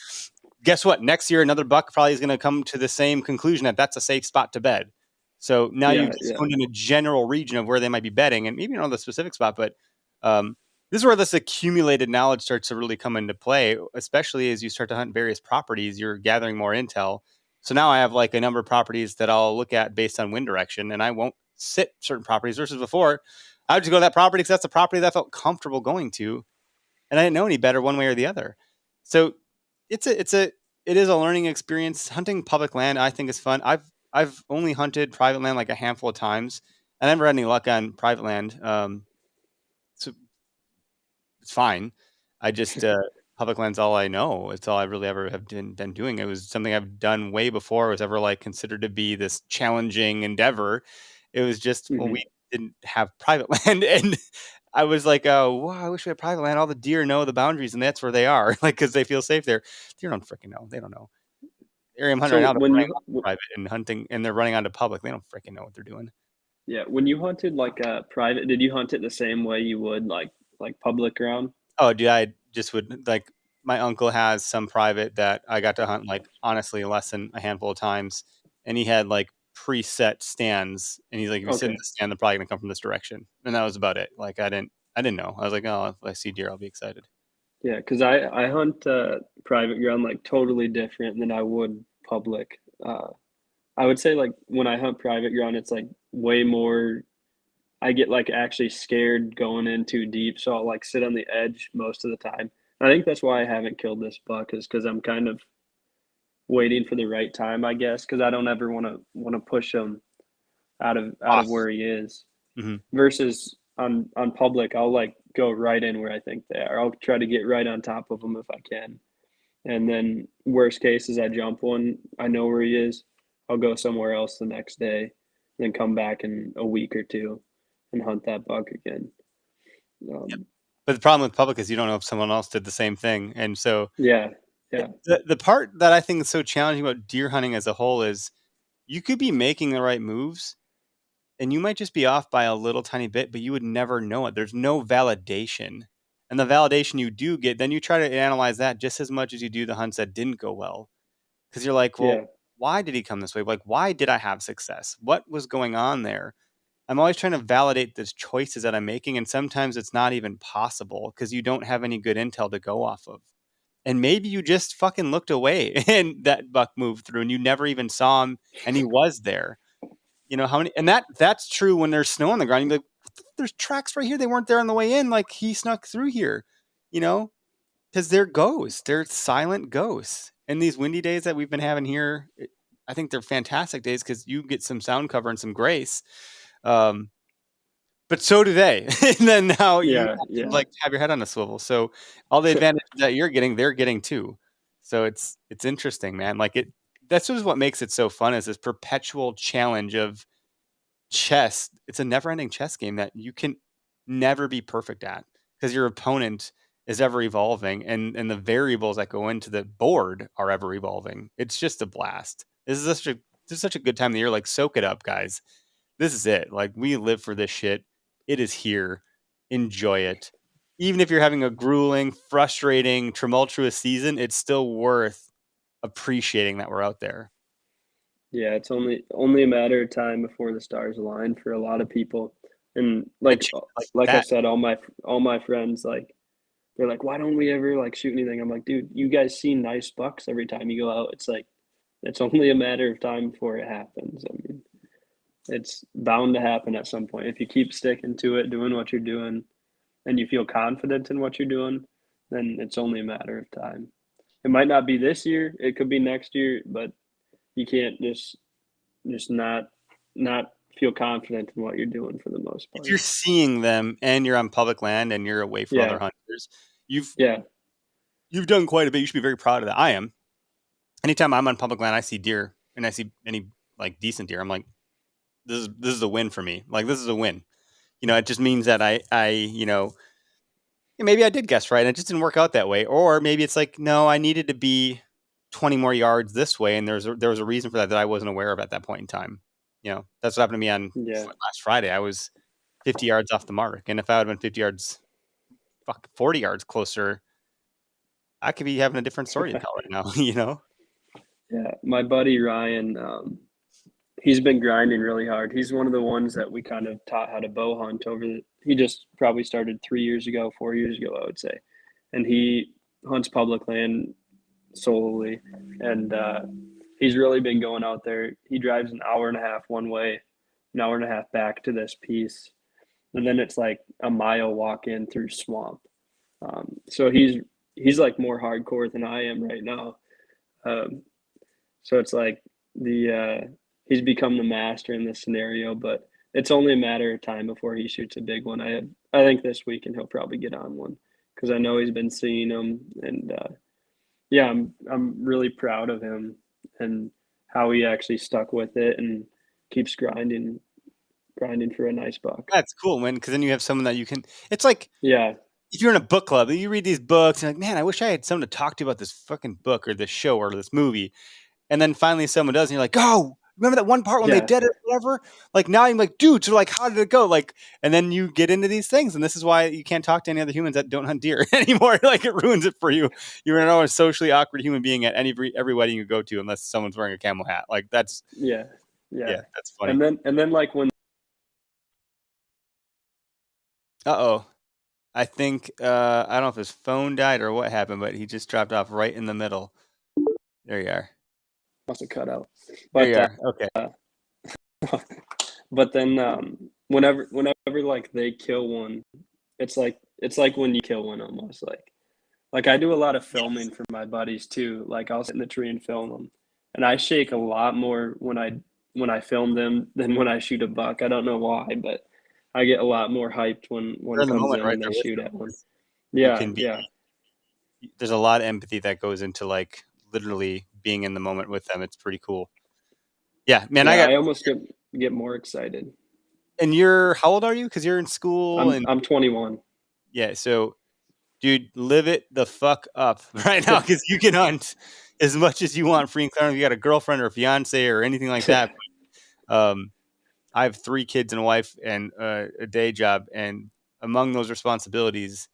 guess what? Next year, another buck probably is going to come to the same conclusion that that's a safe spot to bed. So now yeah, you've just yeah. gone in a general region of where they might be betting, and maybe you don't know the specific spot, but um, this is where this accumulated knowledge starts to really come into play, especially as you start to hunt various properties. You're gathering more intel. So now I have like a number of properties that I'll look at based on wind direction, and I won't sit certain properties versus before. I would just go to that property because that's the property that I felt comfortable going to, and I didn't know any better one way or the other. So it is a learning experience. Hunting public land, I think, is fun. I've only hunted private land like a handful of times. I never had any luck on private land. So it's fine. I just public land's all I know. It's all I really ever have been doing. It was something I've done way before it was ever like considered to be this challenging endeavor. It was just well, Hmm. we didn't have private land, and I was like, oh, wow, I wish we had private land. All the deer know the boundaries, and that's where they are, like because they feel safe there. Deer don't freaking know. They don't know. Area I'm hunting right So now, they're when running you, off private and hunting, and they're running onto public. They don't freaking know what they're doing. yeah, when you hunted like a private, did you hunt it the same way you would like public ground? Oh, dude, I just would like my uncle has some private that I got to hunt like honestly less than a handful of times, and he had like preset stands, and he's like, if you sit in Okay. the stand, they're probably gonna come from this direction, and that was about it. Like I didn't know. I was like, oh, if I see deer, I'll be excited. Yeah, because I hunt private ground like totally different than I would public. I would say like when I hunt private ground, it's like way more. I get like actually scared going in too deep, so I'll like sit on the edge most of the time. I think that's why I haven't killed this buck is because I'm kind of waiting for the right time, I guess, because I don't ever want to push him out of Off. where he is. Hmm. Versus on public, I'll like go right in where I think they are. I'll try to get right on top of them if I can. And then worst case is I jump one, I know where he is. I'll go somewhere else the next day, then come back in a week or two and hunt that buck again. Yep. Um, But the problem with public is you don't know if someone else did the same thing, and so yeah, yeah, the part that I think is so challenging about deer hunting as a whole is you could be making the right moves and you might just be off by a little tiny bit, but you would never know it. There's no validation. And the validation you do get, then you try to analyze that just as much as you do the hunts that didn't go well. Because you're like, well, yeah, why did he come this way? Like, why did I have success? What was going on there? I'm always trying to validate the choices that I'm making. And sometimes it's not even possible because you don't have any good intel to go off of. And maybe you just fucking looked away and that buck moved through and you never even saw him and he was there. You know how many, and that's true when there's snow on the ground. You're like, there's tracks right here. They weren't there on the way in. Like he snuck through here, you know, because they're ghosts. They're silent ghosts. And these windy days that we've been having here, I think they're fantastic days because you get some sound cover and some grace. Um, but so do they. And then now you yeah, have to yeah. like have your head on a swivel. So all the So advantages that you're getting, they're getting too. So it's interesting, man. Like it. That's just what makes it so fun is this perpetual challenge of chess. It's a never-ending chess game that you can never be perfect at because your opponent is ever evolving and the variables that go into the board are ever evolving. It's just a blast. This is such a good time of the year. Like soak it up, guys. This is it. Like we live for this shit. It is here. Enjoy it. even if you're having a grueling, frustrating, tumultuous season, it's still worth appreciating that we're out there. Yeah, it's only a matter of time before the stars align for a lot of people. And like like I that. said, all my friends like they're like, why don't we ever like shoot anything? I'm like, dude, you guys see nice bucks every time you go out. It's like it's only a matter of time before it happens. I mean, it's bound to happen at some point. If you keep sticking to it, doing what you're doing, and you feel confident in what you're doing, then it's only a matter of time. It might not be this year, it could be next year, but you can't just not feel confident in what you're doing for the most If part. you're seeing them and you're on public land and you're away from other Yeah, hunters, you've yeah, you've done quite a bit. You should be very proud of that. I am. Anytime I'm on public land, I see deer and I see any like decent deer. I'm like, this is a win for me. Like this is a win. It just means that maybe I did guess right and it just didn't work out that way. Or maybe it's like, no, I needed to be 20 more yards this way, and there was a reason for that I wasn't aware of at that point in time. That's what happened to me on yeah. last Friday. I was 50 yards off the mark, and if I had been 50 yards, 40 yards closer, I could be having a different story to tell right now. Yeah, my buddy Ryan, he's been grinding really hard. He's one of the ones that we kind of taught how to bow hunt he just probably started 3 years ago, 4 years ago, I would say. And he hunts public land solely. And he's really been going out there. He drives an hour and a half one way, an hour and a half back to this piece. And then it's like a mile walk in through swamp. So he's like more hardcore than I am right now. Um, so it's like he's become the master in this scenario, but it's only a matter of time before he shoots a big one. I think this weekend he'll probably get on one because I know he's been seeing them, and yeah, I'm really proud of him and how he actually stuck with it and keeps grinding for a nice buck. That's cool, man. Because then you have someone that you can. It's like Yeah, if you're in a book club, you read these books, and like, man, I wish I had someone to talk to about this fucking book or this show or this movie. And then finally someone does, and you're like, oh, remember that one part when they yeah, did it, whatever? Like now I'm like, dude, so like, how did it go? Like, and then you get into these things, and this is why you can't talk to any other humans that don't hunt deer anymore. Like it ruins it for you. You're an always socially awkward human being at every wedding you go to, unless someone's wearing a camel hat. Like that's yeah, yeah. that's funny. And then like when Oh, I think I don't know if his phone died or what happened, but he just dropped off right in the middle. There you are. must have cut out, There you but are. Okay. but then whenever like they kill one, it's like when you kill one almost like I do a lot of filming for my buddies too. Like I'll sit in the tree and film them, and I shake a lot more when I film them than when I shoot a buck. I don't know why, but I get a lot more hyped when You're one in the comes moment in right and there they with shoot them. at one. You Yeah, can be. yeah, There's a lot of empathy that goes into like literally being in the moment with them. It's pretty cool. Yeah, man. yeah. I almost get more excited. And you're, how old are you? Because you're in school and I'm 21. yeah. So, dude, live it the fuck up right now because you can hunt as much as you want free and clear. If you got a girlfriend or a fiance or anything like that. Um, I have 3 kids and a wife and a day job, and among those responsibilities,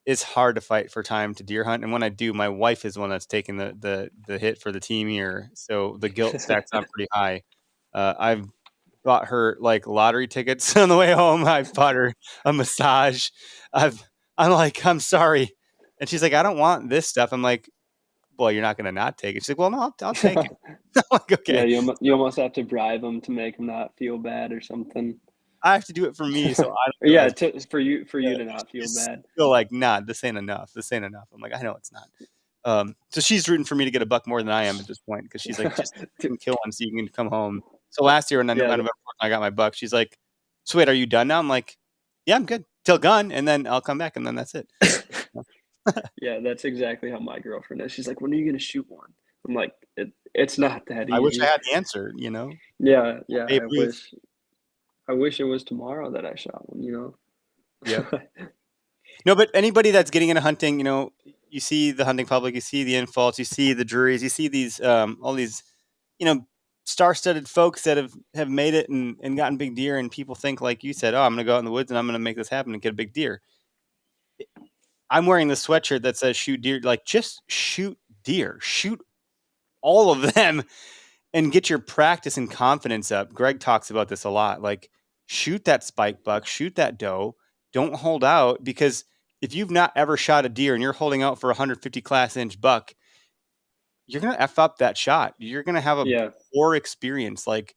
it's hard to fight for time to deer hunt. And when I do, my wife is the one that's taking the hit for the team here, so the guilt stacks up pretty high. I've bought her like lottery tickets on the way home. I've bought her a massage. I'm like, I'm sorry, and she's like, I don't want this stuff. I'm like, well, you're not gonna not take it. She's like, well, no, I'll take it. I'm like, Yeah, okay. you almost have to bribe them to make them not feel bad or something. I have to do it for me, so I don't feel Yeah, as for you to not feel she's bad. still like, nah, this ain't enough. This ain't enough. I'm like, I know it's not. So she's rooting for me to get a buck more than I am at this point because she's like, just kill one so you can come home. So last year when Yeah, I got my buck, she's like, so wait, are you done now? I'm like, yeah, I'm good till gun, and then I'll come back, and then that's it. yeah, that's exactly how my girlfriend is. She's like, "When are you gonna shoot one?" I'm like, "It's not that I wish I easy." had the answer. Yeah, yeah. Babe Ruth. I wish it was tomorrow that I shot one. Yep. No, but anybody that's getting into hunting, you see the hunting public, you see the infalts, you see the juries, you see these all these, star-studded folks that have made it and gotten big deer, and people think like you said, oh, I'm gonna go out in the woods and I'm gonna make this happen and get a big deer. I'm wearing the sweatshirt that says shoot deer. Like, just shoot deer, shoot all of them, and get your practice and confidence up. Greg talks about this a lot. Like, shoot that spike buck, shoot that doe. Don't hold out, because if you've not ever shot a deer and you're holding out for a 150 class inch buck, you're going to F up that shot. You're going to have a Yeah. poor experience. Like,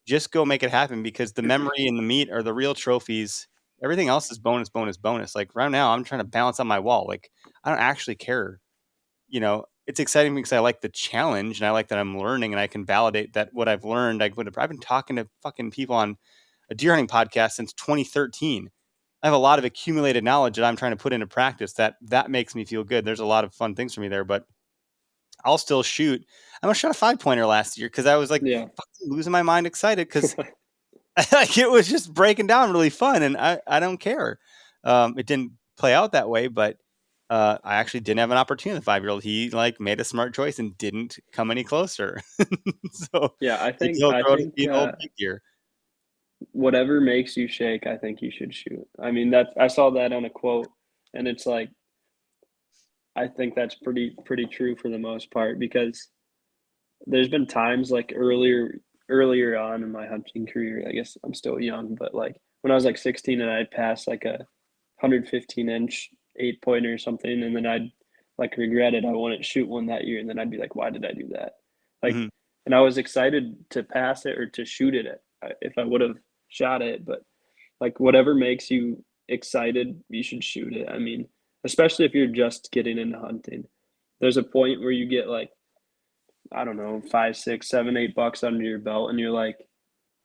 just go make it happen, because the memory and the meat are the real trophies. Everything else is bonus, bonus, bonus. Like, right now, I'm trying to balance on my wall. Like, I don't actually care. It's exciting because I like the challenge, and I like that I'm learning, and I can validate that what I've learned. I've been talking to fucking people on a deer hunting podcast since 2013. I have a lot of accumulated knowledge that I'm trying to put into practice. That makes me feel good. There's a lot of fun things for me there, but I'll still shoot. I almost shot a 5-pointer last year because I was like Yeah. fucking losing my mind excited, because like, it was just breaking down really fun, and I don't care. It didn't play out that way, but I actually didn't have an opportunity with the 5-year-old. He like made a smart choice and didn't come any closer. So Yeah, I maybe think he'll I grow to think be an old big deer. whatever makes you shake, I think you should shoot. I mean, I saw that on a quote, and it's like, I think that's pretty true for the most part, because there's been times like earlier on in my hunting career. I guess I'm still young, but like when I was like 16 and I'd pass like a 115-inch 8-pointer or something, and then I'd like regret it. I wouldn't shoot one that year, and then I'd be like, why did I do that? Like, Mm-hmm. and I was excited to pass it or to shoot it if I would have shot it, but like whatever makes you excited, you should shoot it. I mean, especially if you're just getting into hunting. There's a point where you get like, I don't know, 5, 6, 7, 8 bucks under your belt, and you're like,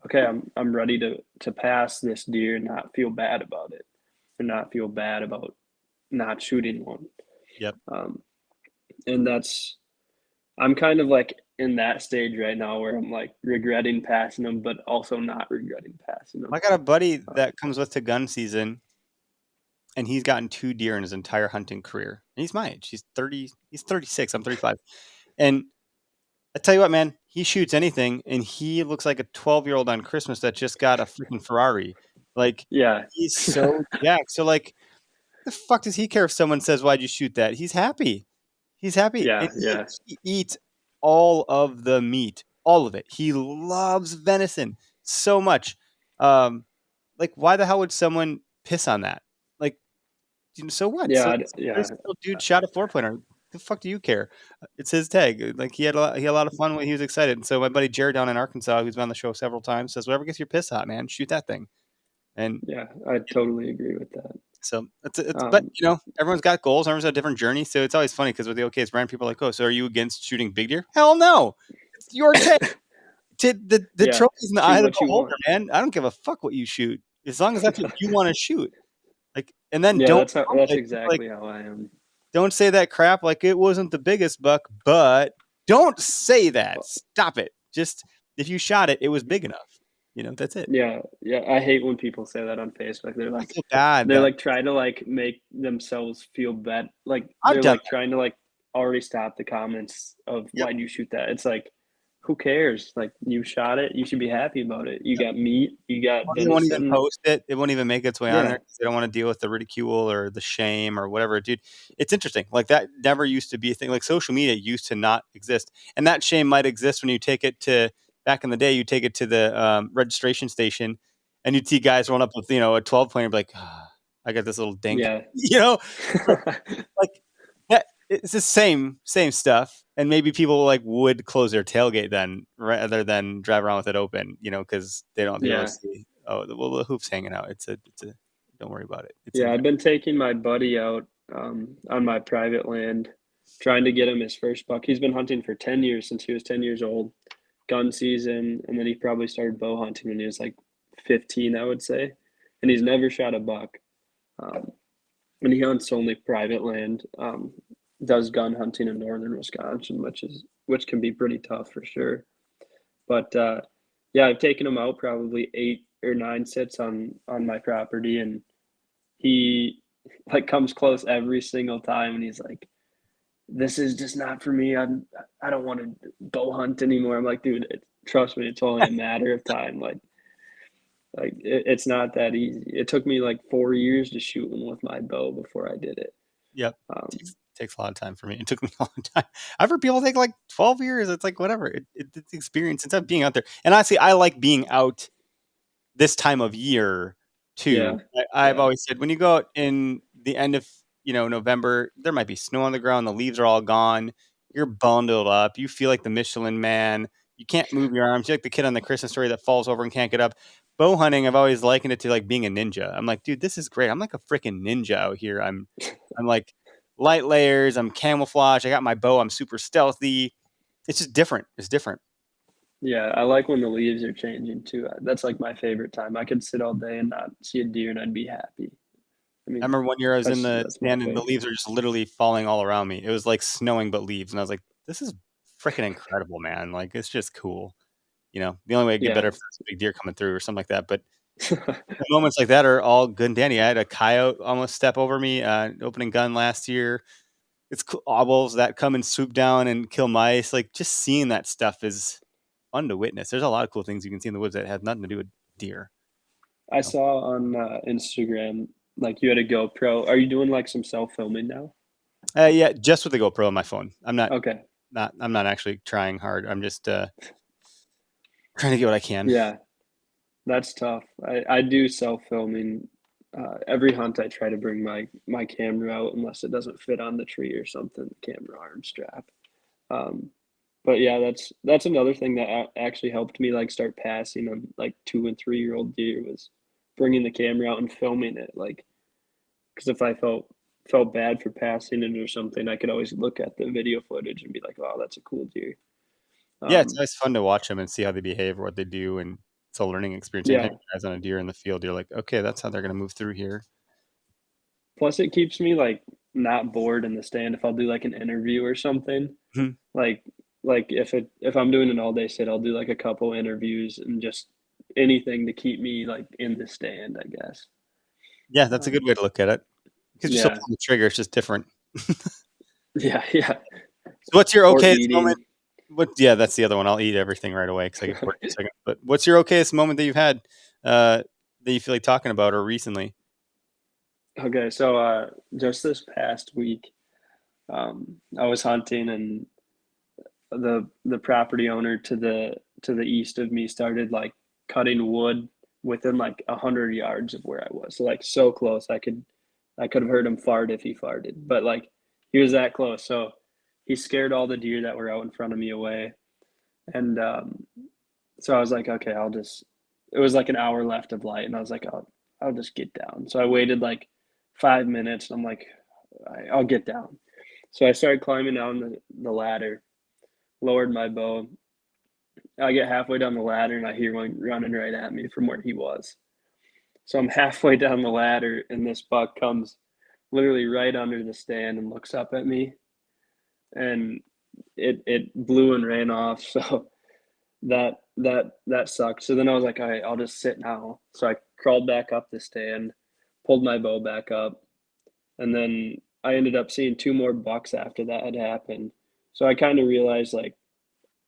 okay, I'm ready to pass this deer and not feel bad about it, and not feel bad about not shooting one. Yep. And I'm kind of like in that stage right now where I'm like regretting passing them, but also not regretting passing them. I got a buddy that comes with to gun season, and he's gotten 2 deer in his entire hunting career. And he's my age. He's 30. He's 36. I'm 35. And I tell you what, man, he shoots anything, and he looks like a 12-year-old on Christmas that just got a freaking Ferrari. Like, Yeah. he's so jacked. So, like, the fuck does he care if someone says, "Why'd you shoot that?" He's happy. He's happy, Yeah, and yeah. he eats all of the meat, all of it. He loves venison so much. Like, why the hell would someone piss on that? Like, so what? So Yeah, this yeah. 30-year-old dude shot a 4-pointer. The fuck do you care? It's his tag. Like, he had a lot of fun when he was excited. And so my buddy Jared down in Arkansas, who's been on the show several times, says, "Whatever gets your piss hot, man, shoot that thing." And Yeah, I totally agree with that. so but Um, everyone's got goals. Everyone's got a different journey. So it's always funny because with the OK's brand, people are like, "Oh, so are you against shooting big deer?" Hell no. It's your take. The yeah, trophy's in the eye shoot of the what you beholder, want. man. I don't give a fuck what you shoot, as long as that's what you want to shoot. Like, and then Yeah, don't that's like exactly how I am. don't say that crap like it wasn't the biggest buck, but don't say that. Stop it. Just, if you shot it, it was big enough. That's it. Yeah, yeah. I hate when people say that on Facebook. I feel bad They're that like trying to like make themselves feel bad. Like I've they're done like trying to like already stop the comments of Yep. why'd you shoot that? It's like, who cares? Like, you shot it, you should be happy about it. You got meat, you got Or they won't even venison. post it. It won't even make its way on Yeah, there because they don't want to deal with the ridicule or the shame or whatever. Dude, it's interesting. Like, that never used to be a thing. Like, social media used to not exist. And that shame might exist when you take it to, back in the day, you take it to the registration station, and you'd see guys rolling up with, a 12-pointer, be like, I got this little dink. yeah. Like, that, it's the same stuff. And maybe people like would close their tailgate then rather than drive around with it open, because they don't be able Yeah. to see, the hoop's hanging out. It's a don't worry about it. It's Yeah, I've been taking my buddy out on my private land, trying to get him his first buck. He's been hunting for 10 years, since he was 10 years old, gun season, and then he probably started bow hunting when he was like 15, I would say. And he's never shot a buck. And he hunts only private land, does gun hunting in northern Wisconsin, which can be pretty tough for sure. But yeah, I've taken him out probably 8 or 9 sits on my property, and he like comes close every single time, and he's like, "This is just not for me. I don't want to bow hunt anymore." I'm like, "Dude, trust me, it's only a matter of time. It's not that easy. It took me like 4 years to shoot one with my bow before I did it." Yep. Um, Takes a lot of time for me. It took me a long time. I've heard people take like 12 years. It's like whatever. It's the experience. It's of being out there. And honestly, I like being out this time of year yeah, too. I've yeah, always said when you go out in the end of November, there might be snow on the ground, the leaves are all gone, you're bundled up, you feel like the Michelin man, you can't move your arms, you're like the kid on the Christmas story that falls over and can't get up. Bow hunting, I've always likened it to like being a ninja. I'm like, dude, this is great. I'm like a freaking ninja out here. I'm like light layers, I'm camouflage, I got my bow, I'm super stealthy. It's just different. It's different. yeah. I like when the leaves are changing too. That's like my favorite time. I could sit all day and not see a deer, and I'd be happy. I I mean, remember one year I was in the that's my stand and the favorite. leaves are just literally falling all around me. It was like snowing but leaves, and I was like, "This is freaking incredible, man! Like it's just cool." The only way it get better Yeah. if there's a big deer coming through or something like that. But moments like that are all good and dandy. I had a coyote almost step over me, opening gun last year. It's cool. Owls that come and swoop down and kill mice. Like just seeing that stuff is fun to witness. There's a lot of cool things you can see in the woods that have nothing to do with deer. I You know? saw on Instagram like you had a GoPro. Are you doing like some self filming now? Yeah, just with the GoPro on my phone. I'm not Okay. not I'm not actually trying hard. I'm just trying to get what I can. Yeah, that's tough. I do self filming. Every hunt, I try to bring my camera out unless it doesn't fit on the tree or something. Camera arm strap. Um, but yeah, that's another thing that actually helped me like start passing on like 2 and 3 year old deer was bringing the camera out and filming it. Like, because if I felt bad for passing it or something, I could always look at the video footage and be like, "Oh, that's a cool deer." Yeah, it's Um, always fun to watch them and see how they behave or what they do, and it's a learning experience. Anytime yeah. you guys on a deer in the field, you're like, okay, that's how they're going to move through here. Plus, it keeps me like not bored in the stand if I'll do like an interview or something. Mhm. Like like if I'm doing an all day sit, I'll do like a couple interviews and just anything to keep me like in the stand, I guess. Yeah, that's a good Um, way to look at it because you're still yeah, pulling the trigger. It's just different. yeah, yeah. So what's your Or okayest moment? eating. Yeah, that's the other one. I'll eat everything right away because I get bored in a second. But what's your okayest moment that you've had that you feel like talking about or recently? Okay, so just this past week, I was hunting and the property owner to the east of me started like cutting wood within like 100 yards of where I was. So like so close I could have heard him fart if he farted. But like he was that close. So he scared all the deer that were out in front of me away. And so I was like, okay, it was like an hour left of light, and I was like, I'll just get down. So I waited like 5 minutes, and I'm like, I'll get down. So I started climbing down the ladder, lowered my bow. I get halfway down the ladder, and I hear one running right at me from where he was. So I'm halfway down the ladder, and this buck comes literally right under the stand and looks up at me, and it blew and ran off. So that sucked. So then I was like, all right, I'll just sit now. So I crawled back up the stand, pulled my bow back up, and then I ended up seeing two more bucks after that had happened. So I kind of realized like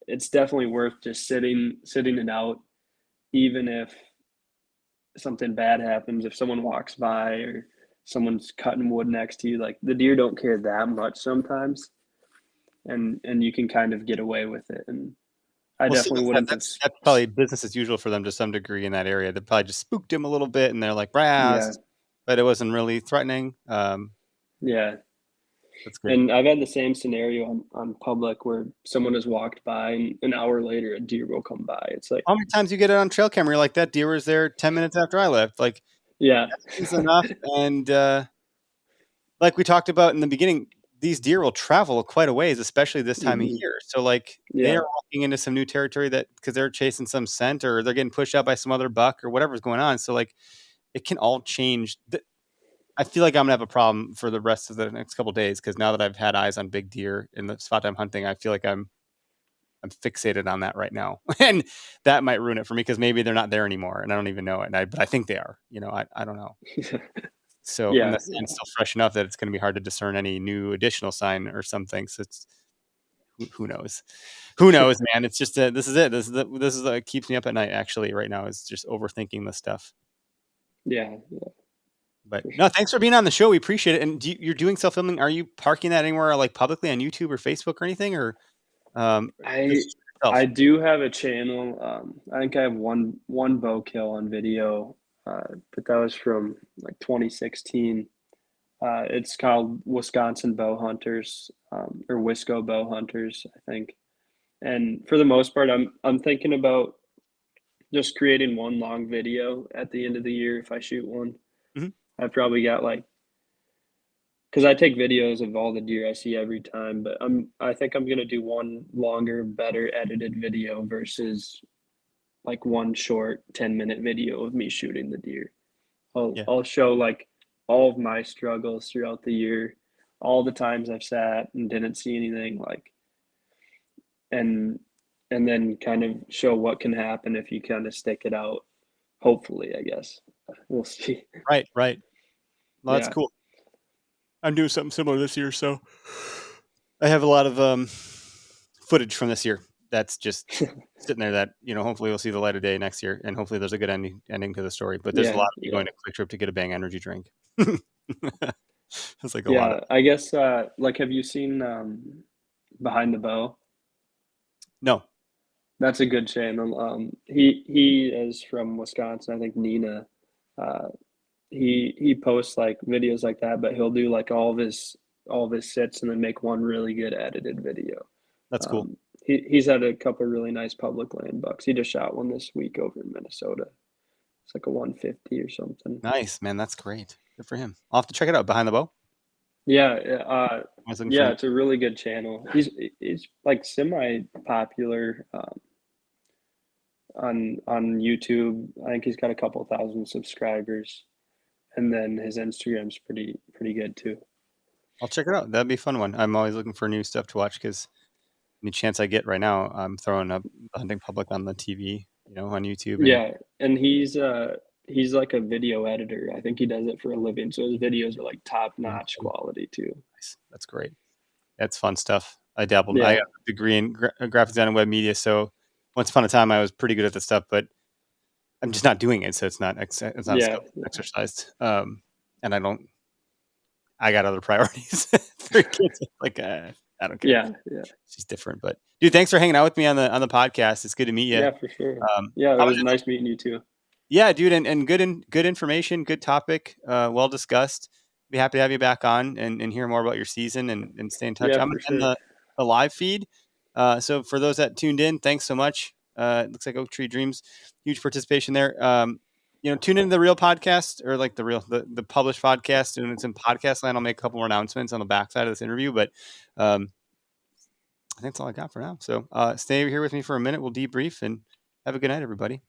it's definitely worth just sitting it out, even if something bad happens, if someone walks by or someone's cutting wood next to you, like the deer don't care that much sometimes, and you can kind of get away with it. And I Well, see, definitely wouldn't have. that's probably business as usual for them to some degree in that area. They probably just spooked him a little bit, and they're like, Yeah, "Brass," but it wasn't really threatening. yeah. That's good. And I've had the same scenario on public where someone has walked by and an hour later a deer will come by. It's like, How many times you get it on trail camera? You're like, that deer was there 10 minutes after I left. Like yeah, that's enough. And like we talked about in the beginning, these deer will travel quite a ways, especially this time of hmm, year. So like they yeah, are walking into some new territory that because they're chasing some scent or they're getting pushed out by some other buck or whatever's going on. So like it can all change. I feel like I'm gonna have a problem for the rest of the next couple of days because now that I've had eyes on big deer in the spot I'm hunting, I feel like I'm fixated on that right now, and that might ruin it for me because maybe they're not there anymore, and I don't even know it. But I think they are. I don't know. So and yeah, the sign's still fresh enough that it's going to be hard to discern any new additional sign or something. So it's who knows, who knows, man. It's just this is it. This is keeps me up at night. Actually, right now is just overthinking this stuff. yeah. But no, thanks for being on the show. We appreciate it. And you're doing self filming. Are you parking that anywhere like publicly on YouTube or Facebook or anything, or I just yourself? I do have a channel. I think I have one bow kill on video, but that was from like 2016. It's called Wisconsin Bow Hunters, or Wisco Bow Hunters, I think. And for the most part, I'm thinking about just creating one long video at the end of the year if I shoot one. Mhm. I've probably got like, because I take videos of all the deer I see every time, but I think I'm gonna do one longer, better edited video versus like one short 10-minute video of me shooting the deer. I'll Yeah. I'll show like all of my struggles throughout the year, all the times I've sat and didn't see anything, like, and then kind of show what can happen if you kind of stick it out. Hopefully, I guess. We'll see. Right. Right. Well, that's Yeah. cool. I'm doing something similar this year, so I have a lot of footage from this year that's just sitting there that hopefully we'll see the light of day next year, and hopefully there's a good ending to the story. But there's a Yeah. lot of me Yeah. going to Quick Trip to get a Bang energy drink. It's like a lot of Yeah. I guess, like, have you seen Behind the Bow? no. That's a good channel. He is from Wisconsin. I think Nina. Uh, he posts like videos like that, but he'll do like all of his sits and then make one really good edited video. That's cool. He's had a couple really nice public land bucks. He just shot one this week over in Minnesota. It's like a 150 or something. Nice, man. That's great. Good for him. I'll have to check it out. Behind the Bow. Yeah, I was looking yeah, for. it's a really good channel. He's like semi popular on YouTube. I think he's got a couple thousand subscribers, and then his Instagram's pretty good too. I'll check it out. That'd be a fun one. I'm always looking for new stuff to watch because any chance I get right now, I'm throwing up Hunting Public on the TV, on YouTube. And Yeah, and he's like a video editor. I think he does it for a living, so his videos are like top-notch quality too. nice. That's great. That's fun stuff. I dabbled. I Yeah, got a degree in graphic design and web media, so once upon a time I was pretty good at this stuff, but I'm just not doing it, so it's not a yeah, skill exercised. And I got other priorities for kids. Like I don't care. yeah, yeah, She's different, but dude, thanks for hanging out with me on the podcast. It's good to meet you. yeah, for sure. Um, Yeah, it how was was nice meeting you too. Yeah, dude, and good information, good topic, well discussed. Be happy to have you back on and hear more about your season and stay in touch. Yeah, I'm for in sure. the live feed. So for those that tuned in, thanks so much. It looks like Oak Tree Dreams, huge participation there. Tune into the real podcast or like the published podcast, and it's in podcast land. I'll make a couple more announcements on the backside of this interview, but I think that's all I got for now. So stay here with me for a minute. We'll debrief and have a good night, everybody.